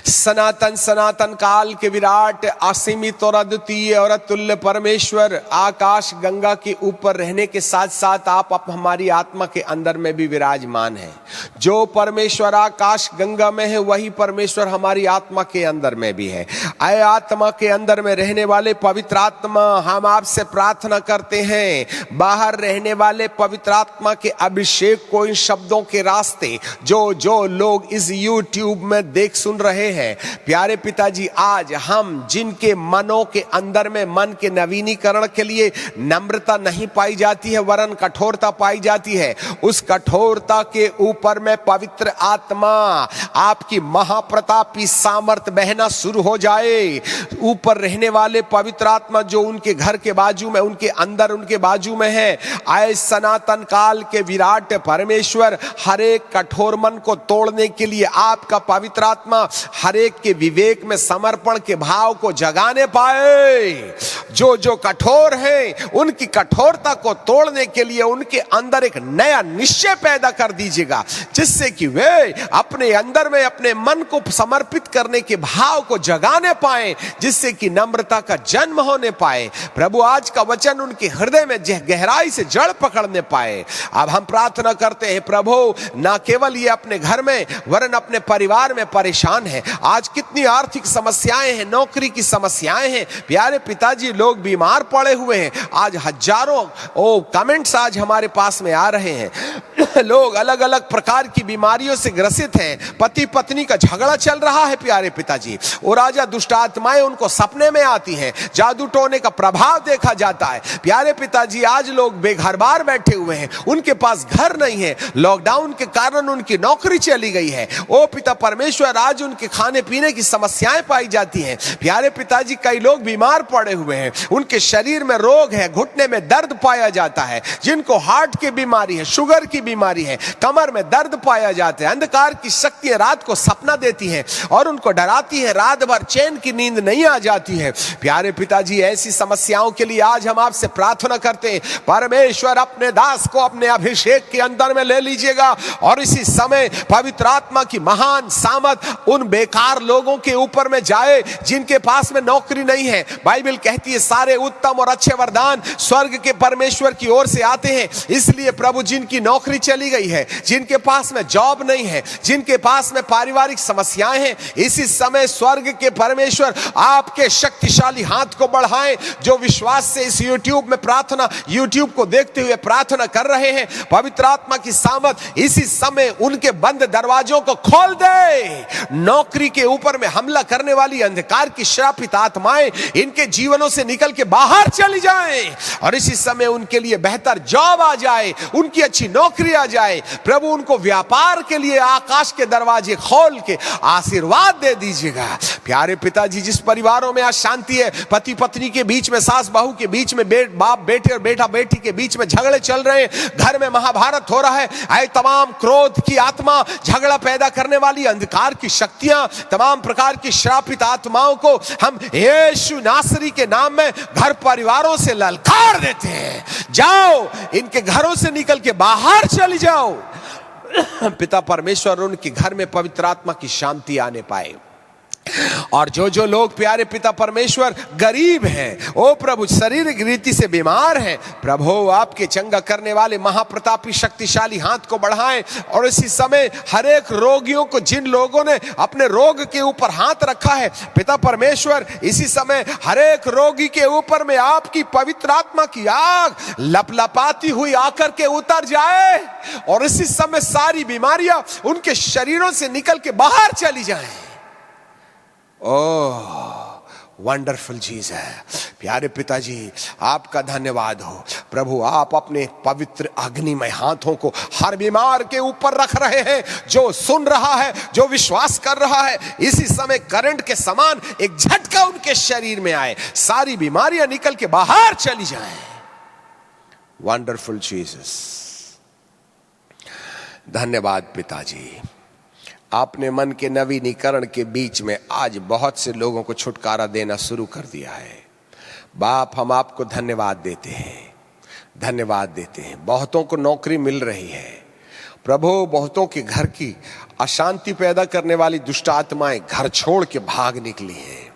सनातन सनातन काल के विराट असीमित और अद्वितीय और अतुल्य परमेश्वर आकाश गंगा के ऊपर रहने के साथ साथ आप हमारी आत्मा के अंदर में भी विराजमान हैं। जो परमेश्वर आकाश गंगा में है वही परमेश्वर हमारी आत्मा के अंदर में भी है। आए आत्मा के अंदर में रहने वाले पवित्र आत्मा, हम आपसे प्रार्थना करते हैं बाहर रहने वाले पवित्र आत्मा के अभिषेक को इन शब्दों के रास्ते जो लोग इस YouTube में देख सुन रहे हैं, प्यारे पिताजी, आज हम जिनके मनों के अंदर में मन के नवीनीकरण के लिए नम्रता नहीं पाई जाती है वरन कठोरता पाई जाती है, उस कठोरता के ऊपर में पवित्र आत्मा आपकी महाप्रतापी सामर्थ बहना शुरू हो जाए। ऊपर रहने वाले पवित्र आत्मा जो उनके घर के बाजू में, उनके अंदर, उनके बाजू में है, आए सनातन काल के विराट परमेश्वर हर एक कठोर मन को तोड़ने के लिए आपका पवित्र आत्मा हर एक के विवेक में समर्पण के भाव को जगाने पाए। जो कठोर हैं उनकी कठोरता को तोड़ने के लिए उनके अंदर एक नया निश्चय पैदा कर दीजिएगा, जिससे कि वे अपने अंदर में अपने मन को समर्पित करने के भाव को जगाने पाए, जिससे कि नम्रता का जन्म होने पाए। प्रभु, आज का वचन उनके हृदय में गहराई से जड़ पकड़ने पाए। अब हम प्रार्थना करते हैं प्रभु, ना केवल ये अपने घर में वरन अपने परिवार में परेशान है। आज कितनी आर्थिक समस्याएं हैं, नौकरी की समस्याएं हैं, प्यारे पिताजी, लोग बीमार पड़े हुए हैं। आज हजारों कमेंट्स आज हमारे पास में आ रहे हैं। लोग अलग अलग प्रकार की बीमारियों से ग्रसित हैं, पति पत्नी का झगड़ा चल रहा है प्यारे पिताजी, और राजा दुष्ट आत्माएं उनको सपने में आती हैं, जादू टोने का प्रभाव देखा जाता है। प्यारे पिताजी, आज लोग बेघर बार बैठे हुए हैं, उनके पास घर नहीं है, लॉकडाउन के कारण उनकी नौकरी चली गई है। ओ पिता परमेश्वर, आज उनके खाने पीने की समस्याएं पाई जाती हैं। प्यारे पिताजी, कई लोग बीमार पड़े हुए हैं, उनके शरीर में रोग है, घुटने में दर्द पाया जाता है, जिनको हार्ट की बीमारी है, शुगर की बीमारी है, कमर में दर्द पाया जाता है। अंधकार की शक्तियां रात को सपना देती हैं और उनको डराती हैं, रात भर चैन की नींद नहीं आ जाती है। प्यारे पिताजी, ऐसी समस्याओं के लिए आज हम आपसे प्रार्थना करते हैं, परमेश्वर अपने दास को अपने अभिषेक के अंदर में ले लीजिएगा और इसी समय पवित्र आत्मा की महान सामर्थ उन बेकार लोगों के ऊपर में जाए जिनके पास में नौकरी नहीं है। बाइबल कहती है सारे उत्तम और अच्छे वरदान स्वर्ग के परमेश्वर की ओर से आते हैं। इसलिए प्रभु, जिनकी नौकरी चली गई है, जिनके पास में जॉब नहीं है, जिनके पास में पारिवारिक समस्याएं हैं, इसी समय स्वर्ग के परमेश्वर आपके शक्तिशाली हाथ को बढ़ाएं। जो विश्वास से इस YouTube में प्रार्थना, YouTube को देखते हुए प्रार्थना कर रहे हैं, पवित्र आत्मा की सामर्थ इसी समय उनके बंद दरवाजों को खोल दे। नौकरी के ऊपर में हमला करने वाली अंधकार की श्रापित आत्माएं इनके जीवनों से निकल के बाहर चली जाएं और इसी समय उनके लिए बेहतर जॉब आ जाए, उनकी अच्छी नौकरी आ जाए। प्रभु, उनको व्यापार के लिए आकाश के दरवाजे खोल के आशीर्वाद दे दीजिएगा। प्यारे पिताजी, जिस परिवारों में अशांति है, पति पत्नी के बीच में, सास बहू के बीच में, बाप बेटे और बेटा बेटी के बीच में झगड़े चल रहे हैं, घर में महाभारत हो रहा है, आए तमाम क्रोध की आत्मा, झगड़ा पैदा करने वाली अंधकार की शक्तियां, तमाम प्रकार की श्रापित आत्माओं को हम यीशु नासरी के नाम में घर परिवारों से ललकार देते हैं। जाओ, इनके घरों से निकल के बाहर चली जाओ। पिता परमेश्वर उनके घर में पवित्र आत्मा की शांति आने पाए। और जो लोग प्यारे पिता परमेश्वर गरीब हैं, ओ प्रभु, शारीरिक रीति से बीमार हैं, प्रभु आपके चंगा करने वाले महाप्रतापी शक्तिशाली हाथ को बढ़ाएं और इसी समय हर एक रोगियों को, जिन लोगों ने अपने रोग के ऊपर हाथ रखा है, पिता परमेश्वर इसी समय हर एक रोगी के ऊपर में आपकी पवित्र आत्मा की आग लपलपाती हुई आकर के उतर जाए और इसी समय सारी बीमारियां उनके शरीरों से निकल के बाहर चली जाएं। ओह वंडरफुल चीज है। प्यारे पिताजी, आपका धन्यवाद हो। प्रभु, आप अपने पवित्र अग्निमय हाथों को हर बीमार के ऊपर रख रहे हैं, जो सुन रहा है, जो विश्वास कर रहा है, इसी समय करंट के समान एक झटका उनके शरीर में आए, सारी बीमारियां निकल के बाहर चली जाएं। वंडरफुल जीसस, धन्यवाद पिताजी। आपने मन के नवीनीकरण के बीच में आज बहुत से लोगों को छुटकारा देना शुरू कर दिया है। बाप, हम आपको धन्यवाद देते हैं, धन्यवाद देते हैं। बहुतों को नौकरी मिल रही है, प्रभु बहुतों के घर की अशांति पैदा करने वाली दुष्ट आत्माएं घर छोड़ के भाग निकली हैं।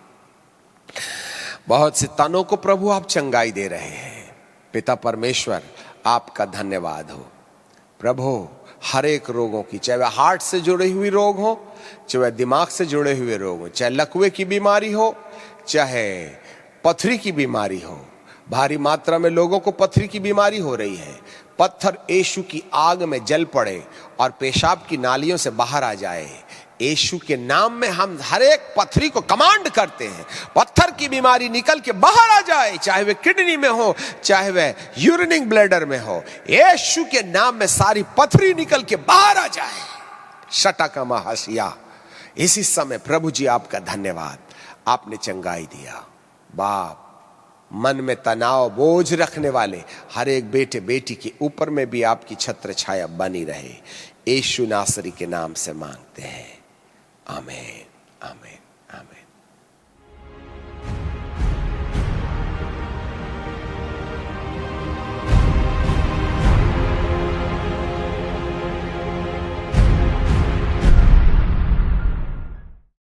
बहुत से तनों को प्रभु आप चंगाई दे रहे हैं। पिता परमेश्वर आपका धन्यवाद हो। प्रभु हर एक रोगों की, चाहे वह हार्ट से जुड़े हुए रोग हो, चाहे वह दिमाग से जुड़े हुए रोग हो, चाहे लकवे की बीमारी हो, चाहे पथरी की बीमारी हो। भारी मात्रा में लोगों को पथरी की बीमारी हो रही है। पत्थर यीशु की आग में जल पड़े और पेशाब की नालियों से बाहर आ जाए। यीशु के नाम में हम हर एक पथरी को कमांड करते हैं, पत्थर की बीमारी निकल के बाहर आ जाए, चाहे वह किडनी में हो, चाहे वह यूरिनिंग ब्लैडर में हो। यीशु के नाम में सारी पथरी निकल के बाहर आ जाए। शटा का महासिया। इसी समय प्रभु जी आपका धन्यवाद, आपने चंगाई दिया। बाप, मन में तनाव बोझ रखने वाले हर एक बेटे बेटी के ऊपर में भी आपकी छत्र छाया बनी रहे। यीशु नासरी के नाम से मांगते हैं, आमीन, आमीन, आमीन।